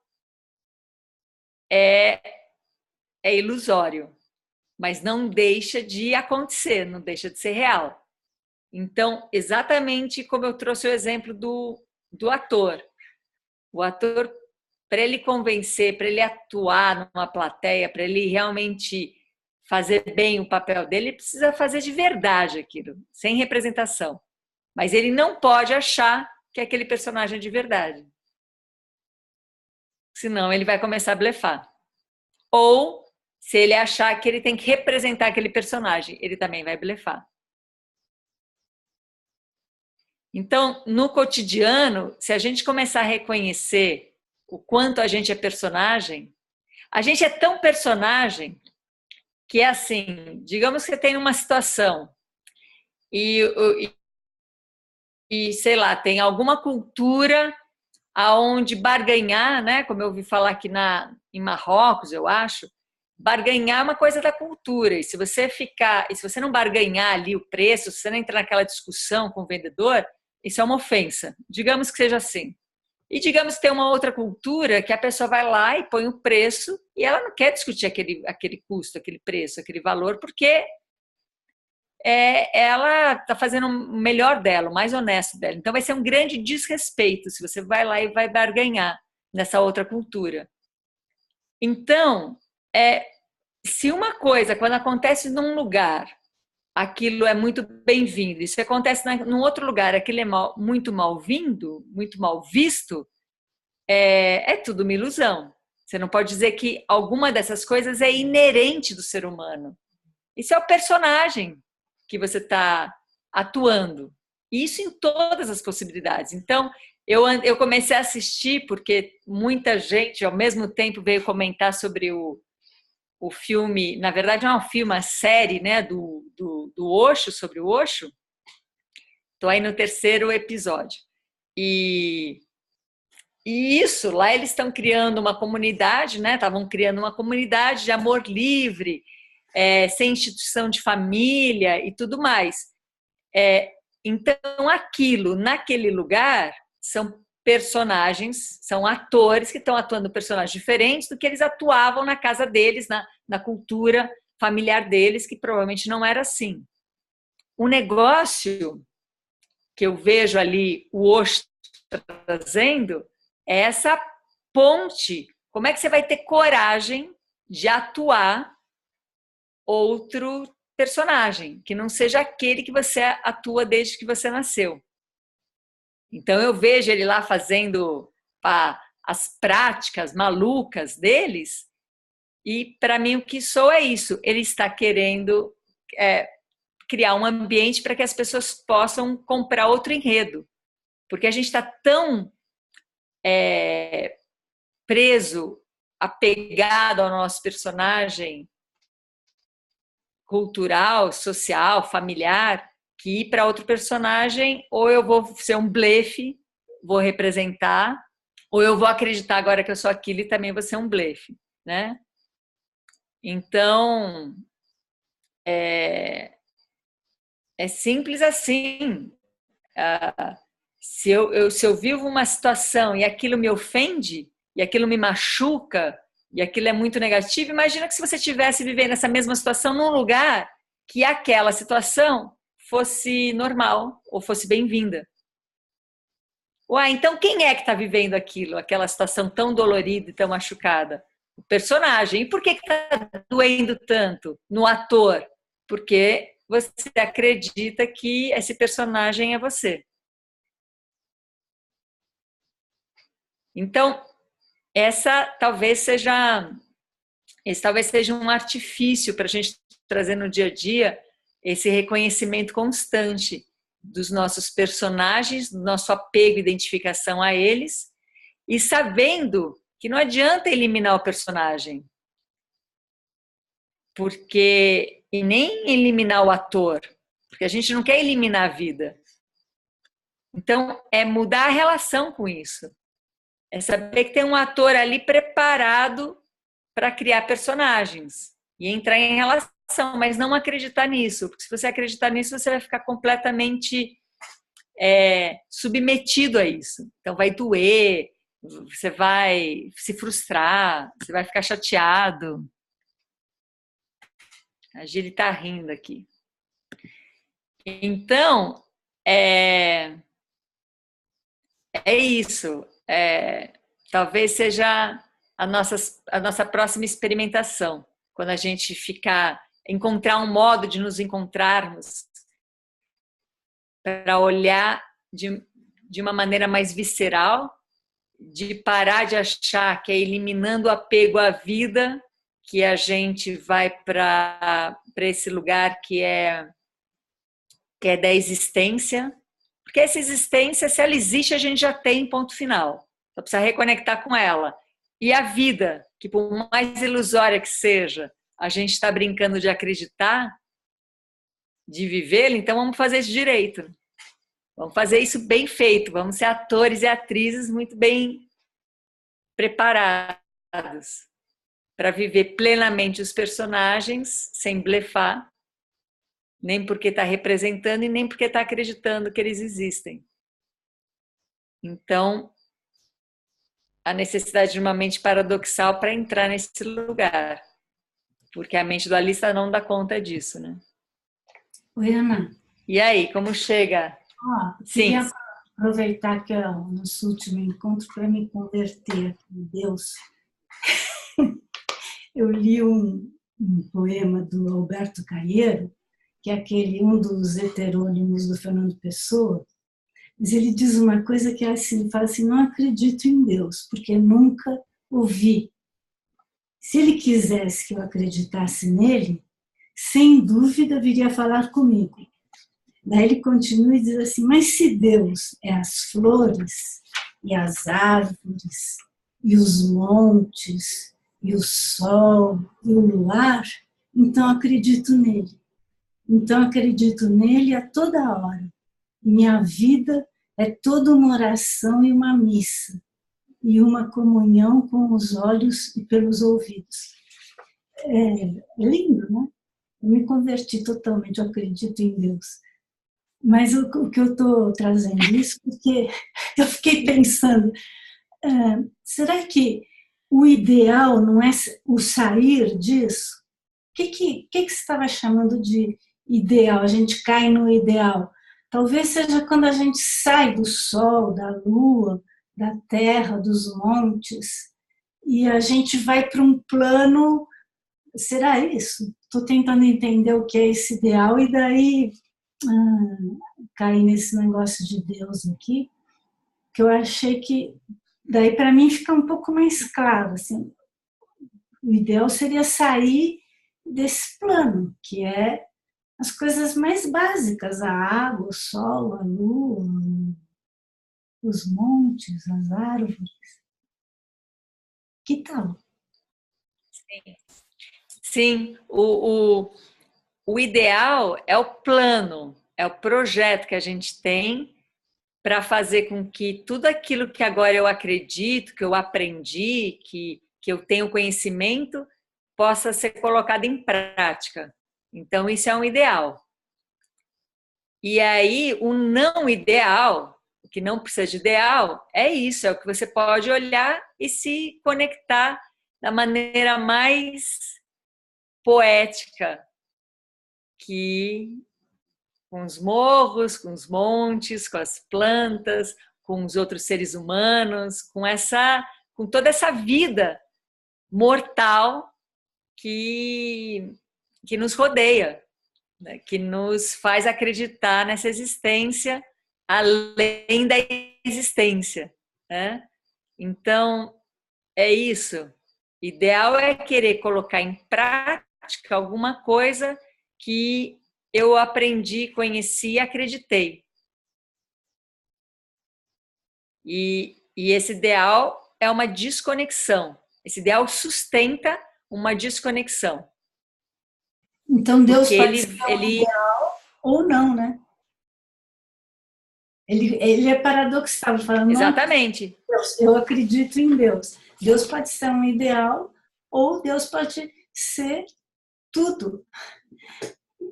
é ilusório, mas não deixa de acontecer, não deixa de ser real. Então, exatamente como eu trouxe o exemplo do ator. O ator, para ele convencer, para ele atuar numa plateia, para ele realmente fazer bem o papel dele, ele precisa fazer de verdade aquilo, sem representação. Mas ele não pode achar que aquele personagem é de verdade. Senão ele vai começar a blefar. Ou, se ele achar que ele tem que representar aquele personagem, ele também vai blefar. Então, no cotidiano, se a gente começar a reconhecer o quanto a gente é personagem, a gente é tão personagem que é assim, digamos que você tem uma situação e sei lá, tem alguma cultura aonde barganhar, né? Como eu ouvi falar aqui em Marrocos, eu acho, barganhar é uma coisa da cultura. E se você não barganhar ali o preço, se você não entrar naquela discussão com o vendedor, isso é uma ofensa. Digamos que seja assim. E digamos que tem uma outra cultura que a pessoa vai lá e põe o preço e ela não quer discutir aquele custo, aquele preço, aquele valor, porque ela está fazendo o melhor dela, o mais honesto dela. Então vai ser um grande desrespeito se você vai lá e vai barganhar nessa outra cultura. Então, se uma coisa, quando acontece num lugar, aquilo é muito bem-vindo, e se acontece num outro lugar, aquilo é muito mal-vindo, muito mal visto, é tudo uma ilusão. Você não pode dizer que alguma dessas coisas é inerente do ser humano. Isso é o personagem que você está atuando. Isso em todas as possibilidades. Então, eu comecei a assistir porque muita gente, ao mesmo tempo, veio comentar sobre o filme, na verdade não é um filme, uma série, né, do Osho, sobre o Osho. Estou aí no 3º episódio. E isso, lá eles estão criando uma comunidade, né? Estavam criando uma comunidade de amor livre, sem instituição de família e tudo mais. Então, naquele lugar, são personagens, são atores que estão atuando personagens diferentes do que eles atuavam na casa deles, na cultura familiar deles, que provavelmente não era assim. O negócio que eu vejo ali o Osho trazendo é essa ponte. Como é que você vai ter coragem de atuar outro personagem, que não seja aquele que você atua desde que você nasceu? Então eu vejo ele lá fazendo as práticas malucas deles, e para mim o que sou é isso. Ele está querendo criar um ambiente para que as pessoas possam comprar outro enredo, porque a gente está tão preso, apegado ao nosso personagem cultural, social, familiar, que ir para outro personagem, ou eu vou ser um blefe, vou representar, ou eu vou acreditar agora que eu sou aquilo e também vou ser um blefe, né? Então, é simples assim. Se eu vivo uma situação e aquilo me ofende, e aquilo me machuca, e aquilo é muito negativo, imagina que se você estivesse vivendo essa mesma situação num lugar que aquela situação fosse normal ou fosse bem-vinda. Então quem é que está vivendo aquilo, aquela situação tão dolorida e tão machucada? O personagem. E por que está doendo tanto no ator? Porque você acredita que esse personagem é você. Então, esse talvez seja um artifício para a gente trazer no dia a dia esse reconhecimento constante dos nossos personagens, do nosso apego e identificação a eles, e sabendo que não adianta eliminar o personagem, e nem eliminar o ator, porque a gente não quer eliminar a vida. Então, é mudar a relação com isso. É saber que tem um ator ali preparado para criar personagens e entrar em relação, mas não acreditar nisso, porque se você acreditar nisso, você vai ficar completamente submetido a isso. Então vai doer, você vai se frustrar, você vai ficar chateado. A Gili está rindo aqui. Então, é isso. Talvez seja a nossa próxima experimentação, quando a gente encontrar um modo de nos encontrarmos para olhar de uma maneira mais visceral, de parar de achar que é eliminando o apego à vida que a gente vai para esse lugar que é da existência. Porque essa existência, se ela existe, a gente já tem ponto final. Só precisa reconectar com ela. E a vida, que por mais ilusória que seja, a gente está brincando de acreditar, de vivê-la, então vamos fazer isso direito. Vamos fazer isso bem feito. Vamos ser atores e atrizes muito bem preparados para viver plenamente os personagens, sem blefar, nem porque está representando e nem porque está acreditando que eles existem. Então, a necessidade de uma mente paradoxal para entrar nesse lugar, porque a mente dualista não dá conta disso, né?
Oi, Ana.
E aí, como chega? Sim.
Queria aproveitar que é o nosso último encontro para me converter em Deus. Eu li um poema do Alberto Caeiro, que é um dos heterônimos do Fernando Pessoa, mas ele diz uma coisa que é assim, ele fala assim: não acredito em Deus, porque nunca ouvi. Se ele quisesse que eu acreditasse nele, sem dúvida viria falar comigo. Daí ele continua e diz assim: mas se Deus é as flores e as árvores e os montes e o sol e o luar, então acredito nele. Então acredito nele a toda hora. Minha vida é toda uma oração e uma missa, e uma comunhão com os olhos e pelos ouvidos. É lindo, né? Eu me converti totalmente, eu acredito em Deus. Mas o que eu estou trazendo isso, porque eu fiquei pensando, será que o ideal não é o sair disso? O que você estava chamando de ideal? A gente cai no ideal. Talvez seja quando a gente sai do sol, da lua, da terra, dos montes, e a gente vai para um plano. Será isso? Estou tentando entender o que é esse ideal, e daí cair nesse negócio de Deus aqui, que eu achei que, daí para mim fica um pouco mais claro, assim, o ideal seria sair desse plano, que é as coisas mais básicas, a água, o sol, a lua, os montes, as árvores. Que tal?
Sim. O ideal é o plano, é o projeto que a gente tem para fazer com que tudo aquilo que agora eu acredito, que eu aprendi, que eu tenho conhecimento, possa ser colocado em prática. Então, isso é um ideal. E aí, o não ideal, o que não precisa de ideal, é isso, é o que você pode olhar e se conectar da maneira mais poética, com os morros, com os montes, com as plantas, com os outros seres humanos, com toda essa vida mortal que nos rodeia, né? Que nos faz acreditar nessa existência além da existência, né? Então, é isso. Ideal é querer colocar em prática alguma coisa que eu aprendi, conheci e acreditei. E esse ideal é uma desconexão. Esse ideal sustenta uma desconexão.
Então Deus
porque
pode ser um ideal ou não, né? Ele é paradoxal, falando.
Exatamente.
Eu acredito em Deus. Deus pode ser um ideal ou Deus pode ser tudo.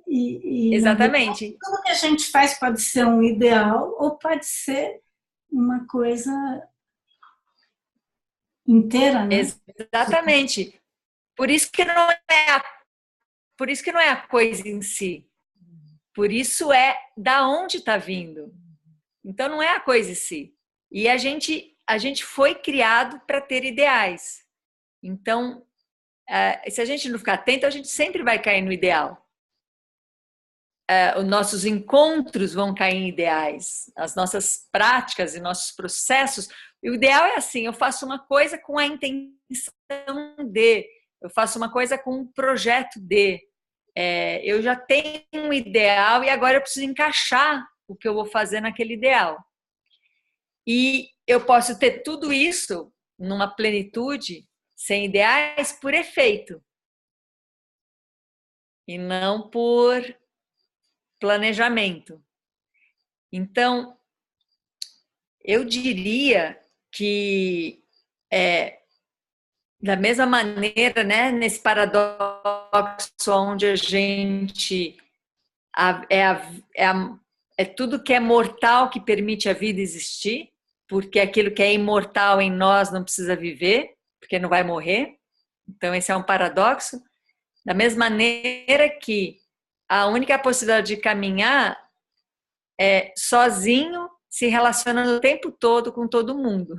Exatamente.
Verdade, tudo que a gente faz pode ser um ideal ou pode ser uma coisa inteira, né?
Exatamente. Por isso que não é a coisa em si. Por isso é da onde está vindo. Então não é a coisa em si. E a gente foi criado para ter ideais. Então, se a gente não ficar atento, a gente sempre vai cair no ideal. os nossos encontros vão cair em ideais, as nossas práticas e nossos processos. O ideal é assim, eu faço uma coisa com a intenção de, eu faço uma coisa com um projeto de, eu já tenho um ideal e agora eu preciso encaixar o que eu vou fazer naquele ideal. E eu posso ter tudo isso numa plenitude, sem ideais, por efeito. E não por planejamento. Então, eu diria que, da mesma maneira, né, nesse paradoxo onde a gente é tudo que é mortal que permite a vida existir, porque aquilo que é imortal em nós não precisa viver, porque não vai morrer. Então, esse é um paradoxo. Da mesma maneira que a única possibilidade de caminhar é sozinho, se relacionando o tempo todo com todo mundo.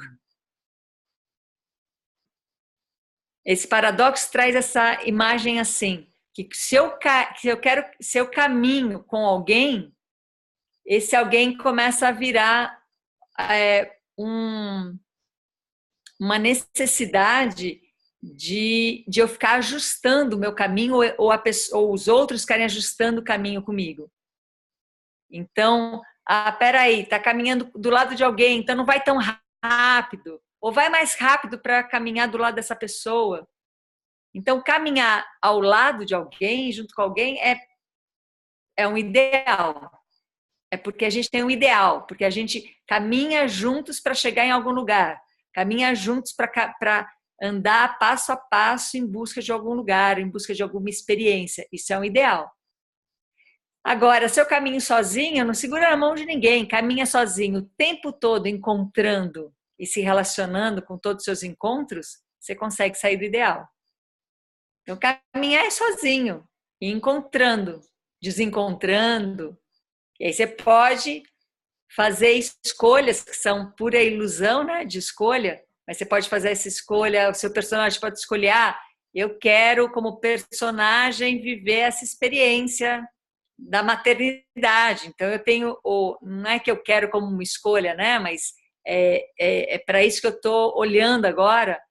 Esse paradoxo traz essa imagem assim, que se eu caminho com alguém, esse alguém começa a virar uma necessidade de eu ficar ajustando o meu caminho ou os outros ficarem ajustando o caminho comigo. Então, peraí, tá caminhando do lado de alguém, então não vai tão rápido, ou vai mais rápido para caminhar do lado dessa pessoa. Então, caminhar ao lado de alguém, junto com alguém, é um ideal. É porque a gente tem um ideal, porque a gente caminha juntos para chegar em algum lugar, caminha juntos para andar passo a passo em busca de algum lugar, em busca de alguma experiência. Isso é um ideal. Agora, se eu caminho sozinho, eu não seguro na mão de ninguém, caminha sozinho o tempo todo encontrando e se relacionando com todos os seus encontros, você consegue sair do ideal. Então, caminhar é sozinho, e encontrando, desencontrando. E aí você pode fazer escolhas que são pura ilusão, né, de escolha, mas você pode fazer essa escolha, o seu personagem pode escolher, eu quero como personagem viver essa experiência da maternidade. Então eu tenho, não é que eu quero como uma escolha, né, mas é para isso que eu estou olhando agora.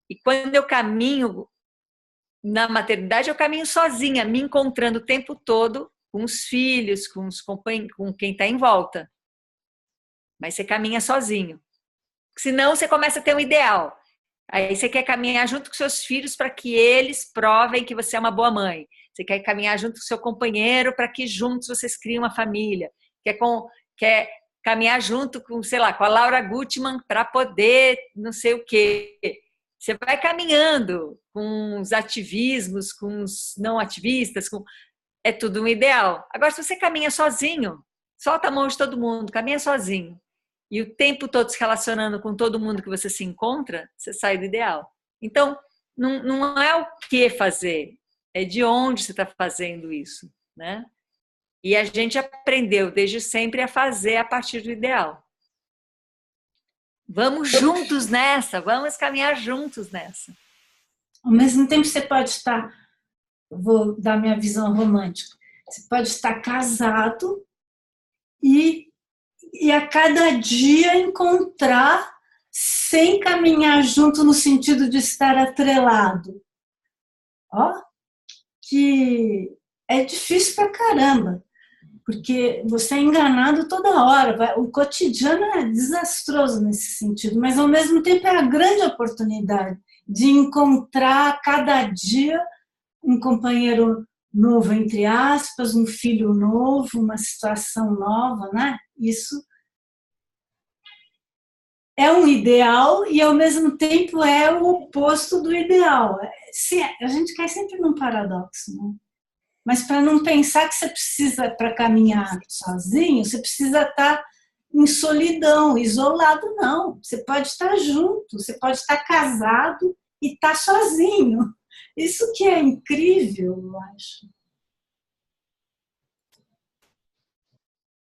E quando eu caminho na maternidade, eu caminho sozinha, me encontrando o tempo todo com os filhos, com quem está em volta. Mas você caminha sozinho. Senão você começa a ter um ideal. Aí você quer caminhar junto com seus filhos para que eles provem que você é uma boa mãe. Você quer caminhar junto com seu companheiro para que juntos vocês criem uma família. Quer caminhar junto com, sei lá, com a Laura Gutman para poder não sei o quê. Você vai caminhando com os ativismos, com os não ativistas, é tudo um ideal. Agora, se você caminha sozinho, solta a mão de todo mundo, caminha sozinho, e o tempo todo se relacionando com todo mundo que você se encontra, você sai do ideal. Então, não é o que fazer, é de onde você está fazendo isso, né? E a gente aprendeu desde sempre a fazer a partir do ideal. Vamos juntos nessa, vamos caminhar juntos nessa.
Ao mesmo tempo, você pode estar, vou dar minha visão romântica, você pode estar casado e a cada dia encontrar sem caminhar junto no sentido de estar atrelado. Que é difícil pra caramba, porque você é enganado toda hora. O cotidiano é desastroso nesse sentido, mas ao mesmo tempo é a grande oportunidade de encontrar cada dia um companheiro novo, entre aspas, um filho novo, uma situação nova, né? Isso é um ideal e, ao mesmo tempo, é o oposto do ideal. A gente cai sempre num paradoxo, né? Mas para não pensar que você precisa, para caminhar sozinho, você precisa estar em solidão, isolado, não. Você pode estar junto, você pode estar casado e estar sozinho. Isso que é incrível, eu acho.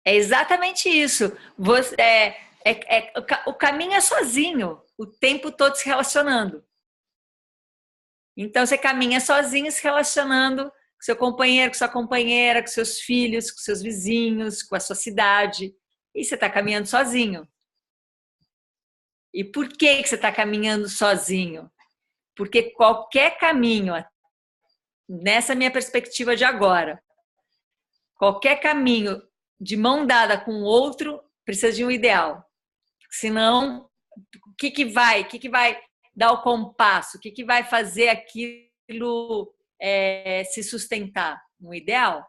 É exatamente isso. O caminho é sozinho, o tempo todo se relacionando. Então, você caminha sozinho, se relacionando com seu companheiro, com sua companheira, com seus filhos, com seus vizinhos, com a sua cidade. E você está caminhando sozinho. E por que você está caminhando sozinho? Porque qualquer caminho, nessa minha perspectiva de agora, qualquer caminho de mão dada com o outro precisa de um ideal. Senão, o que vai dar o compasso? O que vai fazer aquilo se sustentar? Um ideal.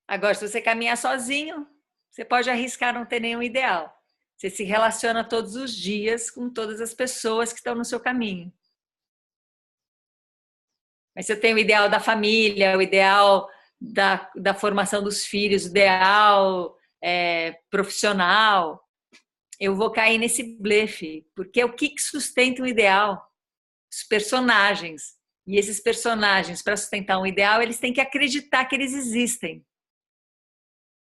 Agora, se você caminhar sozinho, você pode arriscar não ter nenhum ideal. Você se relaciona todos os dias com todas as pessoas que estão no seu caminho. Mas você tem o ideal da família, o ideal da formação dos filhos, o ideal profissional. Eu vou cair nesse blefe, porque o que sustenta um ideal? Os personagens. E esses personagens, para sustentar um ideal, eles têm que acreditar que eles existem.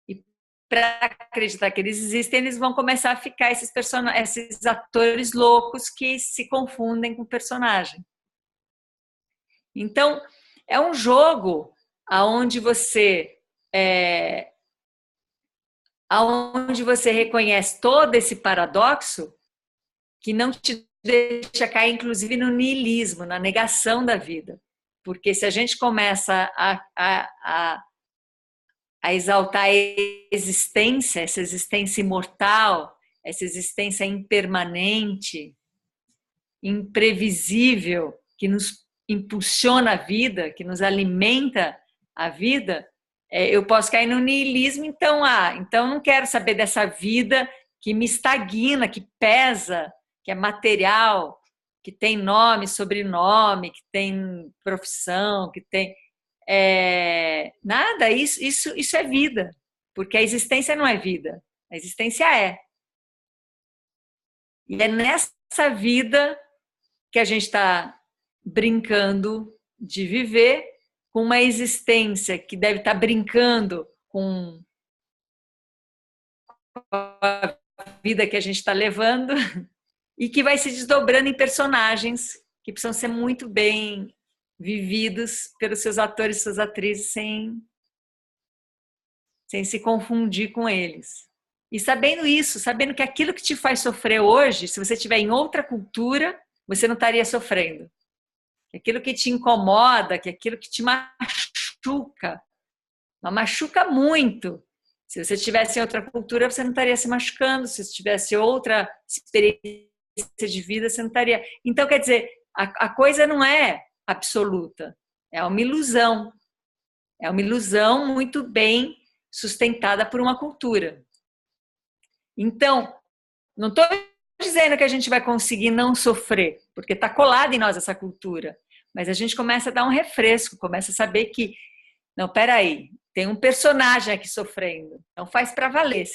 E para acreditar que eles existem, eles vão começar a ficar esses atores loucos que se confundem com o personagem. Então, é um jogo onde você reconhece todo esse paradoxo que não te deixa cair, inclusive, no niilismo, na negação da vida. Porque se a gente começa a exaltar a existência, essa existência imortal, essa existência impermanente, imprevisível, que nos impulsiona a vida, que nos alimenta a vida, eu posso cair no niilismo, então não quero saber dessa vida que me estagna, que pesa, que é material, que tem nome, sobrenome, que tem profissão, que tem... nada, isso é vida, porque a existência não é vida, a existência é. E é nessa vida que a gente está brincando de viver, com uma existência que deve estar brincando com a vida que a gente está levando e que vai se desdobrando em personagens que precisam ser muito bem vividos pelos seus atores e suas atrizes sem se confundir com eles. E sabendo isso, sabendo que aquilo que te faz sofrer hoje, se você estiver em outra cultura, você não estaria sofrendo. Que aquilo que te incomoda, que aquilo que te machuca, machuca muito. Se você estivesse em outra cultura, você não estaria se machucando. Se você tivesse outra experiência de vida, você não estaria... Então, quer dizer, a coisa não é absoluta. É uma ilusão. É uma ilusão muito bem sustentada por uma cultura. Então, não estou dizendo que a gente vai conseguir não sofrer, porque está colada em nós essa cultura. Mas a gente começa a dar um refresco, começa a saber que, não, peraí, tem um personagem aqui sofrendo. Então faz para valer.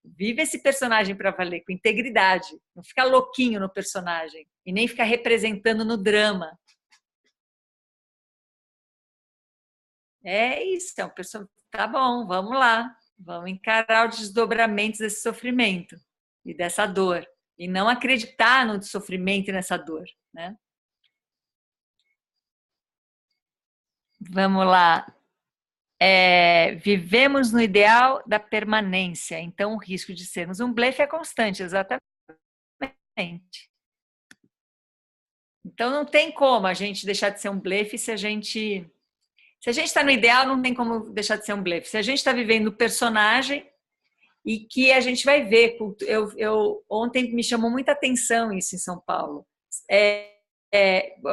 Vive esse personagem para valer, com integridade. Não fica louquinho no personagem. E nem fica representando no drama. É isso, é um personagem. Tá bom, vamos lá. Vamos encarar os desdobramentos desse sofrimento e dessa dor. E não acreditar no sofrimento e nessa dor, né? Vamos lá. Vivemos no ideal da permanência, então o risco de sermos um blefe é constante, exatamente. Então não tem como a gente deixar de ser um blefe se a gente está no ideal, não tem como deixar de ser um blefe. Se a gente está vivendo o personagem e que a gente vai ver, ontem me chamou muita atenção isso em São Paulo.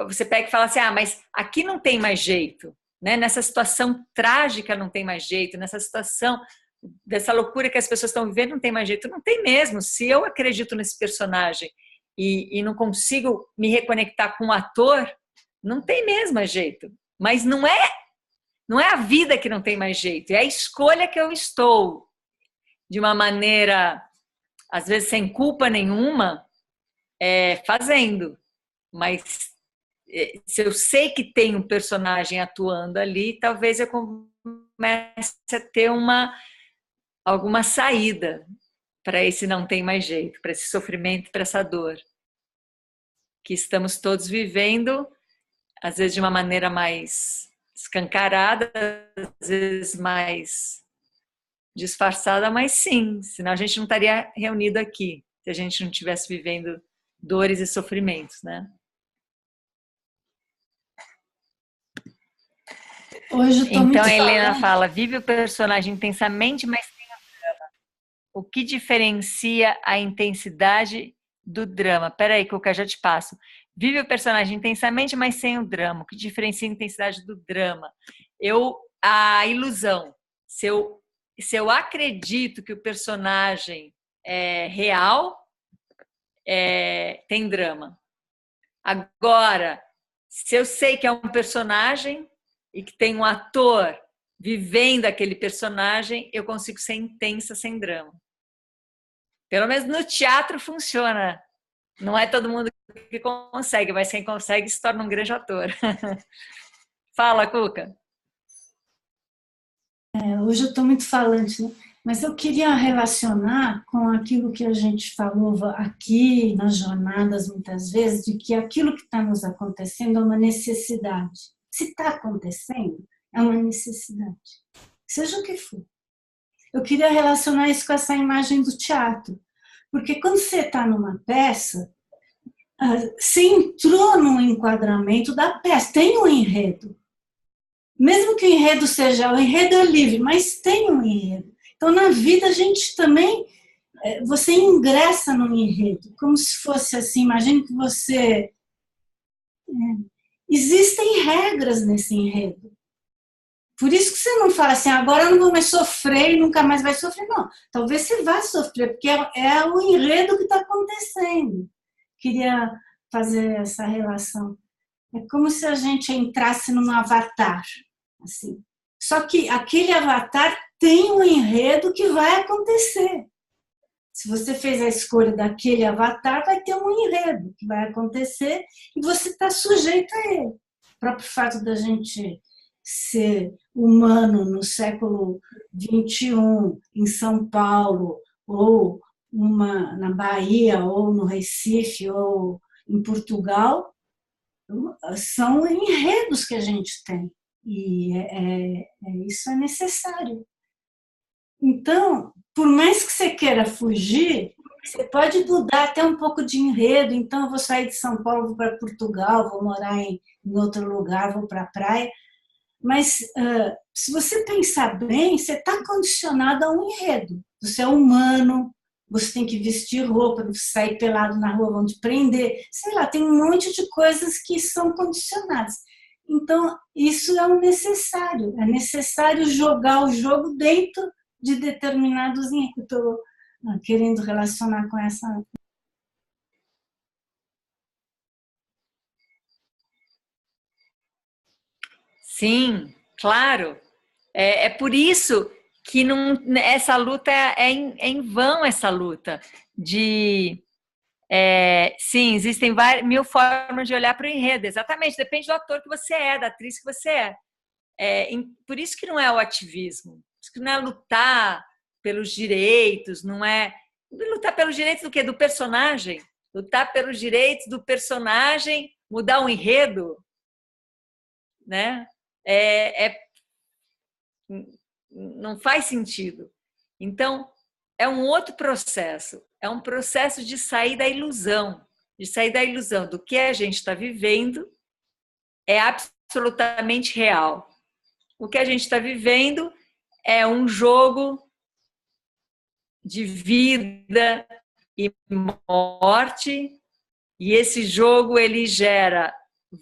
Você pega e fala assim, mas aqui não tem mais jeito. Né? Nessa situação trágica não tem mais jeito, nessa situação dessa loucura que as pessoas estão vivendo não tem mais jeito, não tem mesmo. Se eu acredito nesse personagem e não consigo me reconectar com o ator, não tem mesmo mais jeito. Mas não é a vida que não tem mais jeito, é a escolha que eu estou, de uma maneira, às vezes sem culpa nenhuma, fazendo. Mas se eu sei que tem um personagem atuando ali, talvez eu comece a ter alguma saída para esse não tem mais jeito, para esse sofrimento, para essa dor que estamos todos vivendo, às vezes de uma maneira mais escancarada, às vezes mais disfarçada, mas sim, senão a gente não estaria reunido aqui, se a gente não estivesse vivendo dores e sofrimentos, né?
Hoje eu tô
Então
muito
a Helena
falante.
fala, vive o personagem intensamente, mas tem o drama. O que diferencia a intensidade do drama? Peraí, Cuca, já te passo. Vive o personagem intensamente, mas sem o drama. O que diferencia a intensidade do drama? A ilusão. Se eu acredito que o personagem é real, tem drama. Agora, se eu sei que é um personagem e que tem um ator vivendo aquele personagem, eu consigo ser intensa sem drama. Pelo menos no teatro funciona. Não é todo mundo que consegue, mas quem consegue se torna um grande ator. Fala, Cuca.
Hoje eu estou muito falante, né? Mas eu queria relacionar com aquilo que a gente falou aqui nas jornadas muitas vezes, de que aquilo que está nos acontecendo é uma necessidade. Se está acontecendo, é uma necessidade. Seja o que for. Eu queria relacionar isso com essa imagem do teatro. Porque quando você está numa peça, você entrou num enquadramento da peça, tem um enredo. Mesmo que o enredo seja, o enredo é livre, mas tem um enredo. Então, na vida, a gente também, você ingressa no enredo, como se fosse assim, imagine que você... existem regras nesse enredo. Por isso que você não fala assim, agora eu não vou mais sofrer e nunca mais vai sofrer. Não, talvez você vá sofrer, porque é o enredo que está acontecendo. Queria fazer essa relação. É como se a gente entrasse num avatar. Assim. Só que aquele avatar tem um enredo que vai acontecer. Se você fez a escolha daquele avatar, vai ter um enredo que vai acontecer e você está sujeito a ele. O próprio fato da gente ser humano no século XXI, em São Paulo, ou na Bahia, ou no Recife, ou em Portugal, são enredos que a gente tem. E isso é necessário. Então, por mais que você queira fugir, você pode mudar até um pouco de enredo. Então, eu vou sair de São Paulo, vou para Portugal, vou morar em outro lugar, vou para a praia. Mas, se você pensar bem, você está condicionado a um enredo. Você é humano, você tem que vestir roupa, sair pelado na rua, vão te prender. Sei lá, tem um monte de coisas que são condicionadas. Então, isso é o necessário. É necessário jogar o jogo dentro de determinados enredos. Estou querendo relacionar com essa...
Sim, claro. É por isso que essa luta é em vão, essa luta de... sim, existem mil formas de olhar para o enredo, exatamente, depende do ator que você é, da atriz que você é. Por isso que não é o ativismo, por isso que não é lutar pelos direitos, não é lutar pelos direitos do quê? Do personagem, lutar pelos direitos do personagem, mudar o enredo, né? Não faz sentido. Então, é um outro processo, é um processo de sair da ilusão, do que a gente está vivendo é absolutamente real. O que a gente está vivendo é um jogo de vida e morte, e esse jogo ele gera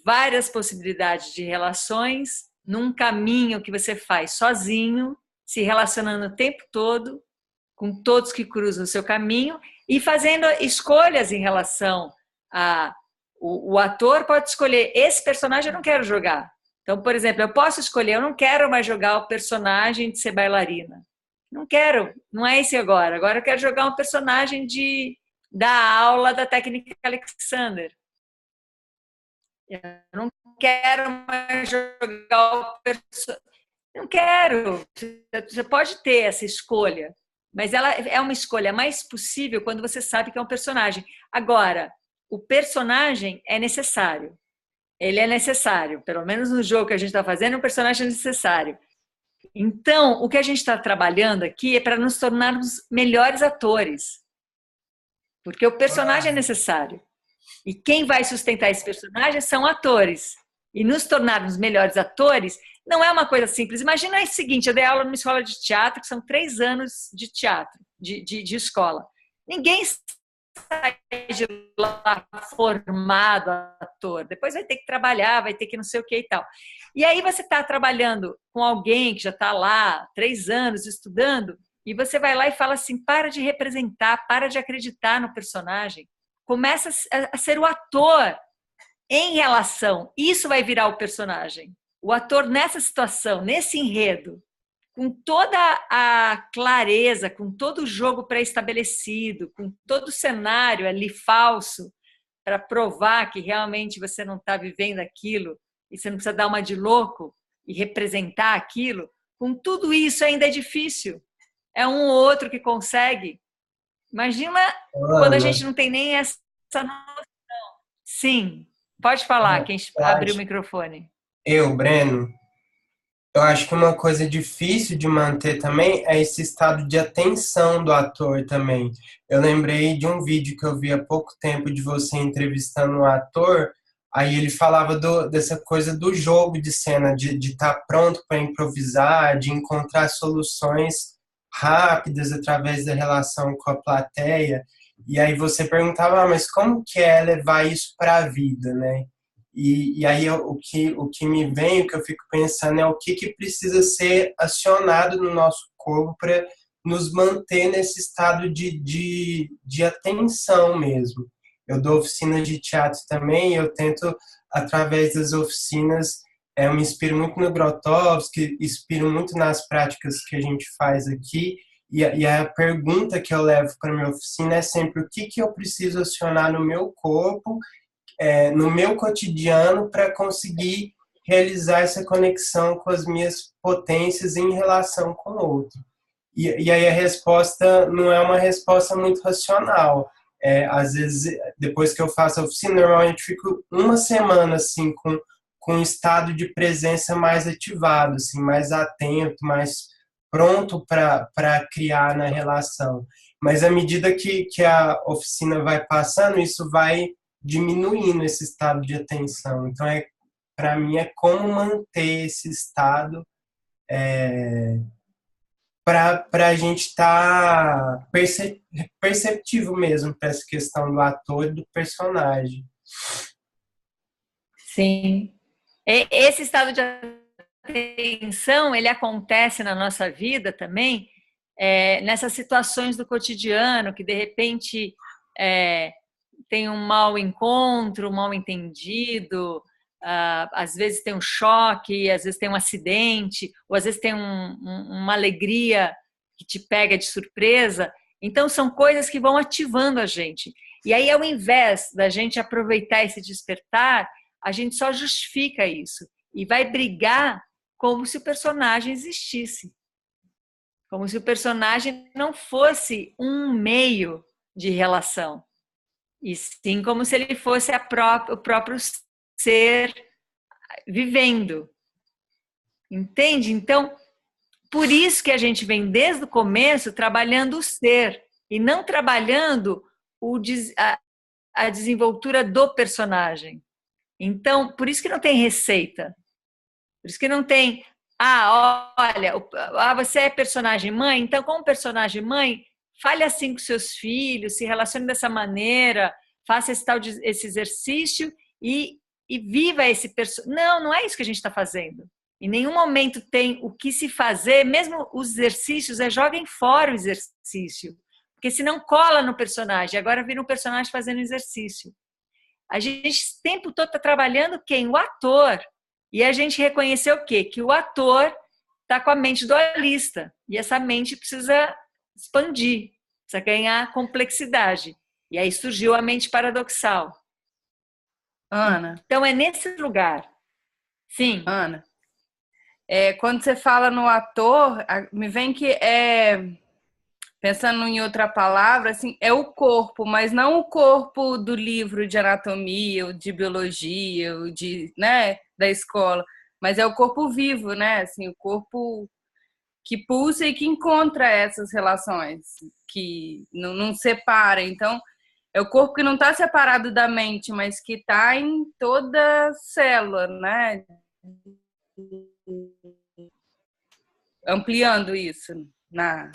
várias possibilidades de relações num caminho que você faz sozinho, se relacionando o tempo todo com todos que cruzam o seu caminho e fazendo escolhas em relação a... O ator pode escolher, esse personagem eu não quero jogar. Então, por exemplo, eu posso escolher, eu não quero mais jogar o personagem de ser bailarina. Não quero, não é esse agora. Agora eu quero jogar um personagem da aula da técnica Alexander. Eu não quero mais jogar o personagem. Não quero. Você pode ter essa escolha, mas ela é uma escolha mais possível quando você sabe que é um personagem. Agora, o personagem é necessário. Ele é necessário. Pelo menos no jogo que a gente está fazendo, o personagem é necessário. Então, o que a gente está trabalhando aqui é para nos tornarmos melhores atores. Porque o personagem é necessário. E quem vai sustentar esse personagem são atores. E nos tornarmos melhores atores não é uma coisa simples. Imagina o seguinte, eu dei aula numa escola de teatro, que são 3 anos de teatro, de escola. Ninguém sai de lá formado ator. Depois vai ter que trabalhar, vai ter que não sei o que e tal. E aí você está trabalhando com alguém que já está lá 3 anos estudando, e você vai lá e fala assim, para de representar, para de acreditar no personagem. Começa a ser o ator em relação. Isso vai virar o personagem. O ator nessa situação, nesse enredo, com toda a clareza, com todo o jogo pré-estabelecido, com todo o cenário ali falso, para provar que realmente você não está vivendo aquilo e você não precisa dar uma de louco e representar aquilo, com tudo isso ainda é difícil. É um ou outro que consegue. Imagina quando a gente não tem nem essa noção. Sim, pode falar, quem abriu o microfone.
Breno, eu acho que uma coisa difícil de manter também é esse estado de atenção do ator também. Eu lembrei de um vídeo que eu vi há pouco tempo de você entrevistando um ator, aí ele falava dessa coisa do jogo de cena, de estar pronto para improvisar, de encontrar soluções rápidas através da relação com a plateia. E aí você perguntava, mas como que é levar isso para a vida, né? E aí o que me vem, o que eu fico pensando é o que precisa ser acionado no nosso corpo para nos manter nesse estado de atenção mesmo. Eu dou oficinas de teatro também, eu tento, através das oficinas, eu me inspiro muito no Grotowski, inspiro muito nas práticas que a gente faz aqui, e a pergunta que eu levo para a minha oficina é sempre o que eu preciso acionar no meu corpo, no meu cotidiano, para conseguir realizar essa conexão com as minhas potências em relação com o outro. E aí a resposta não é uma resposta muito racional. Às vezes, depois que eu faço a oficina, normalmente fico uma semana assim, com um estado de presença mais ativado, assim, mais atento, mais pronto para criar na relação. Mas à medida que a oficina vai passando, isso vai diminuindo esse estado de atenção. Então, para mim, é como manter esse estado para a gente estar perceptivo mesmo para essa questão do ator e do personagem.
Sim. Esse estado de atenção, ele acontece na nossa vida também, nessas situações do cotidiano, que de repente tem um mau encontro, um mal entendido, às vezes tem um choque, às vezes tem um acidente, ou às vezes tem uma alegria que te pega de surpresa. Então, são coisas que vão ativando a gente. E aí, ao invés da gente aproveitar esse despertar, a gente só justifica isso e vai brigar como se o personagem existisse. Como se o personagem não fosse um meio de relação. E sim como se ele fosse o próprio ser vivendo. Entende? Então, por isso que a gente vem desde o começo trabalhando o ser e não trabalhando a desenvoltura do personagem. Então, por isso que não tem receita. Por isso que não tem, olha, você é personagem mãe, então como personagem mãe, fale assim com seus filhos, se relacione dessa maneira, faça esse exercício e viva esse personagem. Não é isso que a gente está fazendo. Em nenhum momento tem o que se fazer, mesmo os exercícios, joguem fora o exercício, porque senão cola no personagem, agora vira um personagem fazendo exercício. A gente o tempo todo está trabalhando quem? O ator. E a gente reconheceu o quê? Que o ator está com a mente dualista. E essa mente precisa expandir, precisa ganhar complexidade. E aí surgiu a mente paradoxal.
Ana.
Então é nesse lugar. Sim.
Ana, quando você fala no ator, me vem que pensando em outra palavra, assim, é o corpo, mas não o corpo do livro de anatomia, ou de biologia, ou de, né, da escola, mas é o corpo vivo, né? Assim, o corpo que pulsa e que encontra essas relações, que não separa. Então, é o corpo que não está separado da mente, mas que está em toda célula, né? Ampliando isso na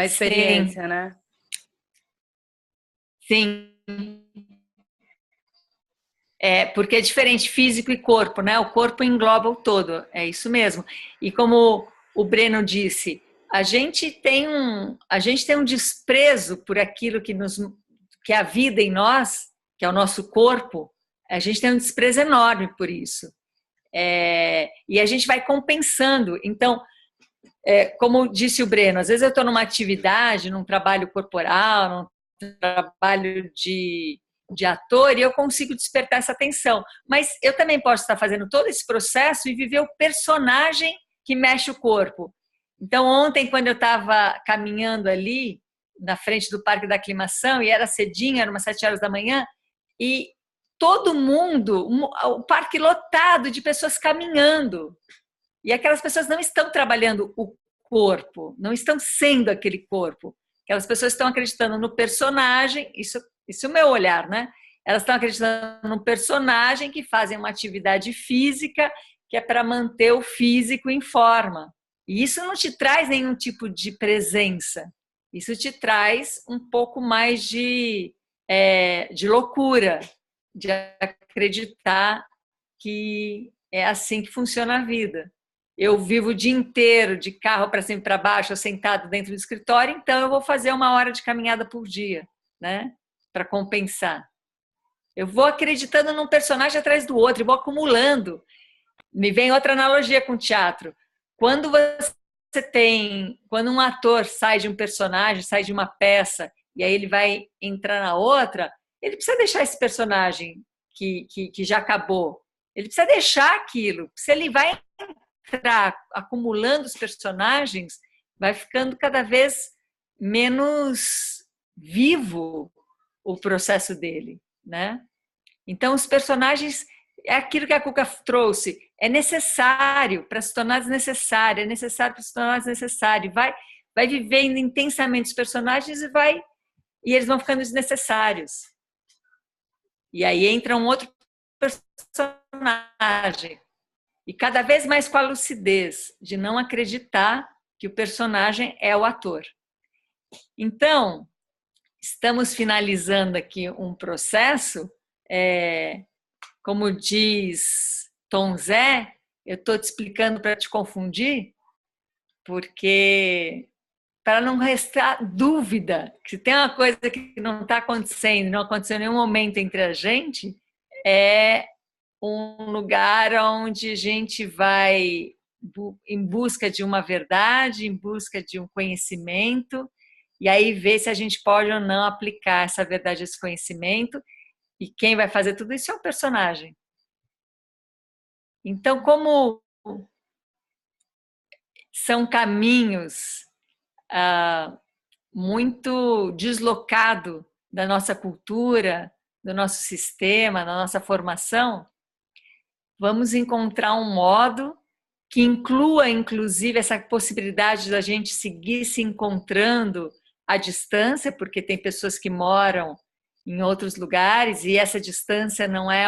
experiência,
Sim,
né?
sim. Porque é diferente físico e corpo, né? O corpo engloba o todo, é isso mesmo. E como o Breno disse, a gente tem um desprezo por aquilo que é a vida em nós, que é o nosso corpo. A gente tem um desprezo enorme por isso. E a gente vai compensando. Então, como disse o Breno, às vezes eu estou numa atividade, num trabalho corporal, num trabalho de ator, e eu consigo despertar essa atenção. Mas eu também posso estar fazendo todo esse processo e viver o personagem que mexe o corpo. Então, ontem, quando eu estava caminhando ali, na frente do Parque da Aclimação, e era cedinho, era umas 7 horas da manhã, e todo mundo, o parque lotado de pessoas caminhando. E aquelas pessoas não estão trabalhando o corpo, não estão sendo aquele corpo. Aquelas pessoas estão acreditando no personagem, isso é o meu olhar, né? Elas estão acreditando no personagem que fazem uma atividade física que é para manter o físico em forma. E isso não te traz nenhum tipo de presença. Isso te traz um pouco mais de loucura, de acreditar que é assim que funciona a vida. Eu vivo o dia inteiro de carro para cima e para baixo, sentado dentro do escritório, então eu vou fazer 1 hora de caminhada por dia, né? Para compensar. Eu vou acreditando num personagem atrás do outro, e vou acumulando. Me vem outra analogia com o teatro. Quando um ator sai de um personagem, sai de uma peça, e aí ele vai entrar na outra, ele precisa deixar esse personagem que já acabou. Ele precisa deixar aquilo. Se ele vai entrar acumulando os personagens, vai ficando cada vez menos vivo o processo dele, né? Então, os personagens, é aquilo que a Cuca trouxe, é necessário para se tornar desnecessário, é necessário para se tornar desnecessário. Vai vivendo intensamente os personagens e eles vão ficando desnecessários. E aí entra um outro personagem. E cada vez mais com a lucidez de não acreditar que o personagem é o ator. Então, estamos finalizando aqui um processo, como diz Tom Zé, eu estou te explicando para te confundir, porque para não restar dúvida, que se tem uma coisa que não está acontecendo, não aconteceu em nenhum momento entre a gente, é um lugar onde a gente vai em busca de uma verdade, em busca de um conhecimento, e aí ver se a gente pode ou não aplicar essa verdade, esse conhecimento, e quem vai fazer tudo isso é o personagem. Então, como são caminhos muito deslocados da nossa cultura, do nosso sistema, da nossa formação, vamos encontrar um modo que inclua, inclusive, essa possibilidade da gente seguir se encontrando à distância, porque tem pessoas que moram em outros lugares e essa distância não é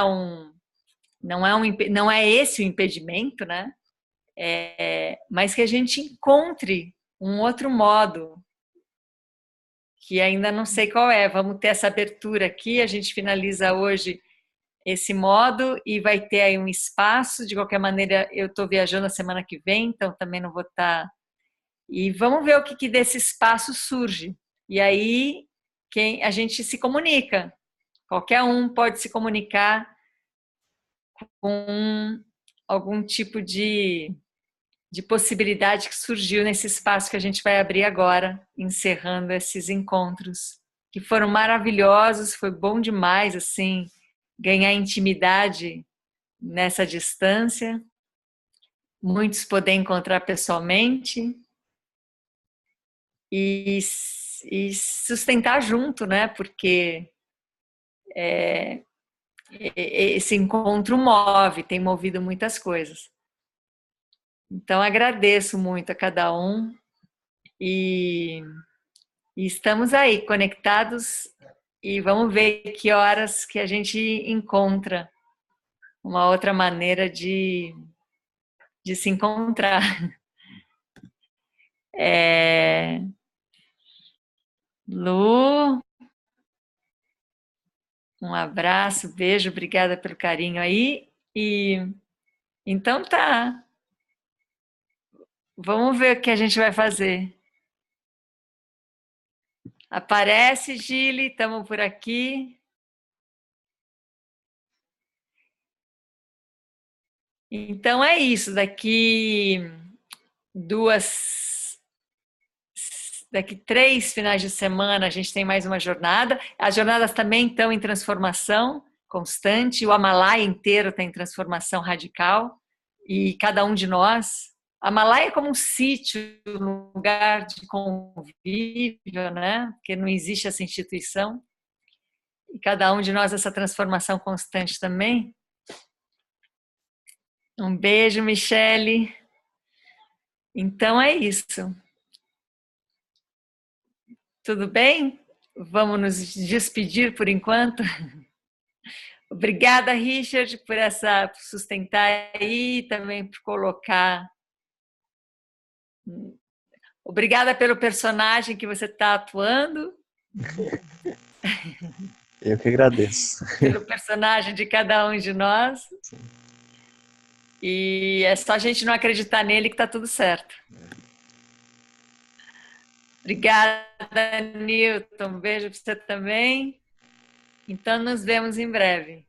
esse o impedimento, né? Mas que a gente encontre um outro modo, que ainda não sei qual é. Vamos ter essa abertura aqui, a gente finaliza hoje esse modo e vai ter aí um espaço. De qualquer maneira, eu estou viajando a semana que vem, então também não vou estar. E vamos ver o que desse espaço surge. E aí a gente se comunica. Qualquer um pode se comunicar com algum tipo de possibilidade que surgiu nesse espaço que a gente vai abrir agora, encerrando esses encontros, que foram maravilhosos, foi bom demais, assim, ganhar intimidade nessa distância, muitos poder encontrar pessoalmente, e sustentar junto, né? Porque esse encontro move, tem movido muitas coisas. Então, agradeço muito a cada um e estamos aí, conectados, e vamos ver que horas que a gente encontra uma outra maneira de se encontrar. Lu, um abraço, beijo, obrigada pelo carinho aí. E então tá. Vamos ver o que a gente vai fazer. Aparece, Gili, estamos por aqui. Então é isso, daqui 3 finais de semana a gente tem mais uma jornada. As jornadas também estão em transformação constante, o Amalaia inteiro está em transformação radical, e cada um de nós. A Amalaia é como um sítio, um lugar de convívio, né? Porque não existe essa instituição. E cada um de nós essa transformação constante também. Um beijo, Michele. Então é isso. Tudo bem? Vamos nos despedir por enquanto. Obrigada, Richard, por sustentar aí, também por colocar. Obrigada pelo personagem que você está atuando.
Eu que agradeço.
Pelo personagem de cada um de nós.
Sim.
E é só a gente não acreditar nele que está tudo certo. Obrigada, Newton. Um beijo para você também. Então, nos vemos em breve.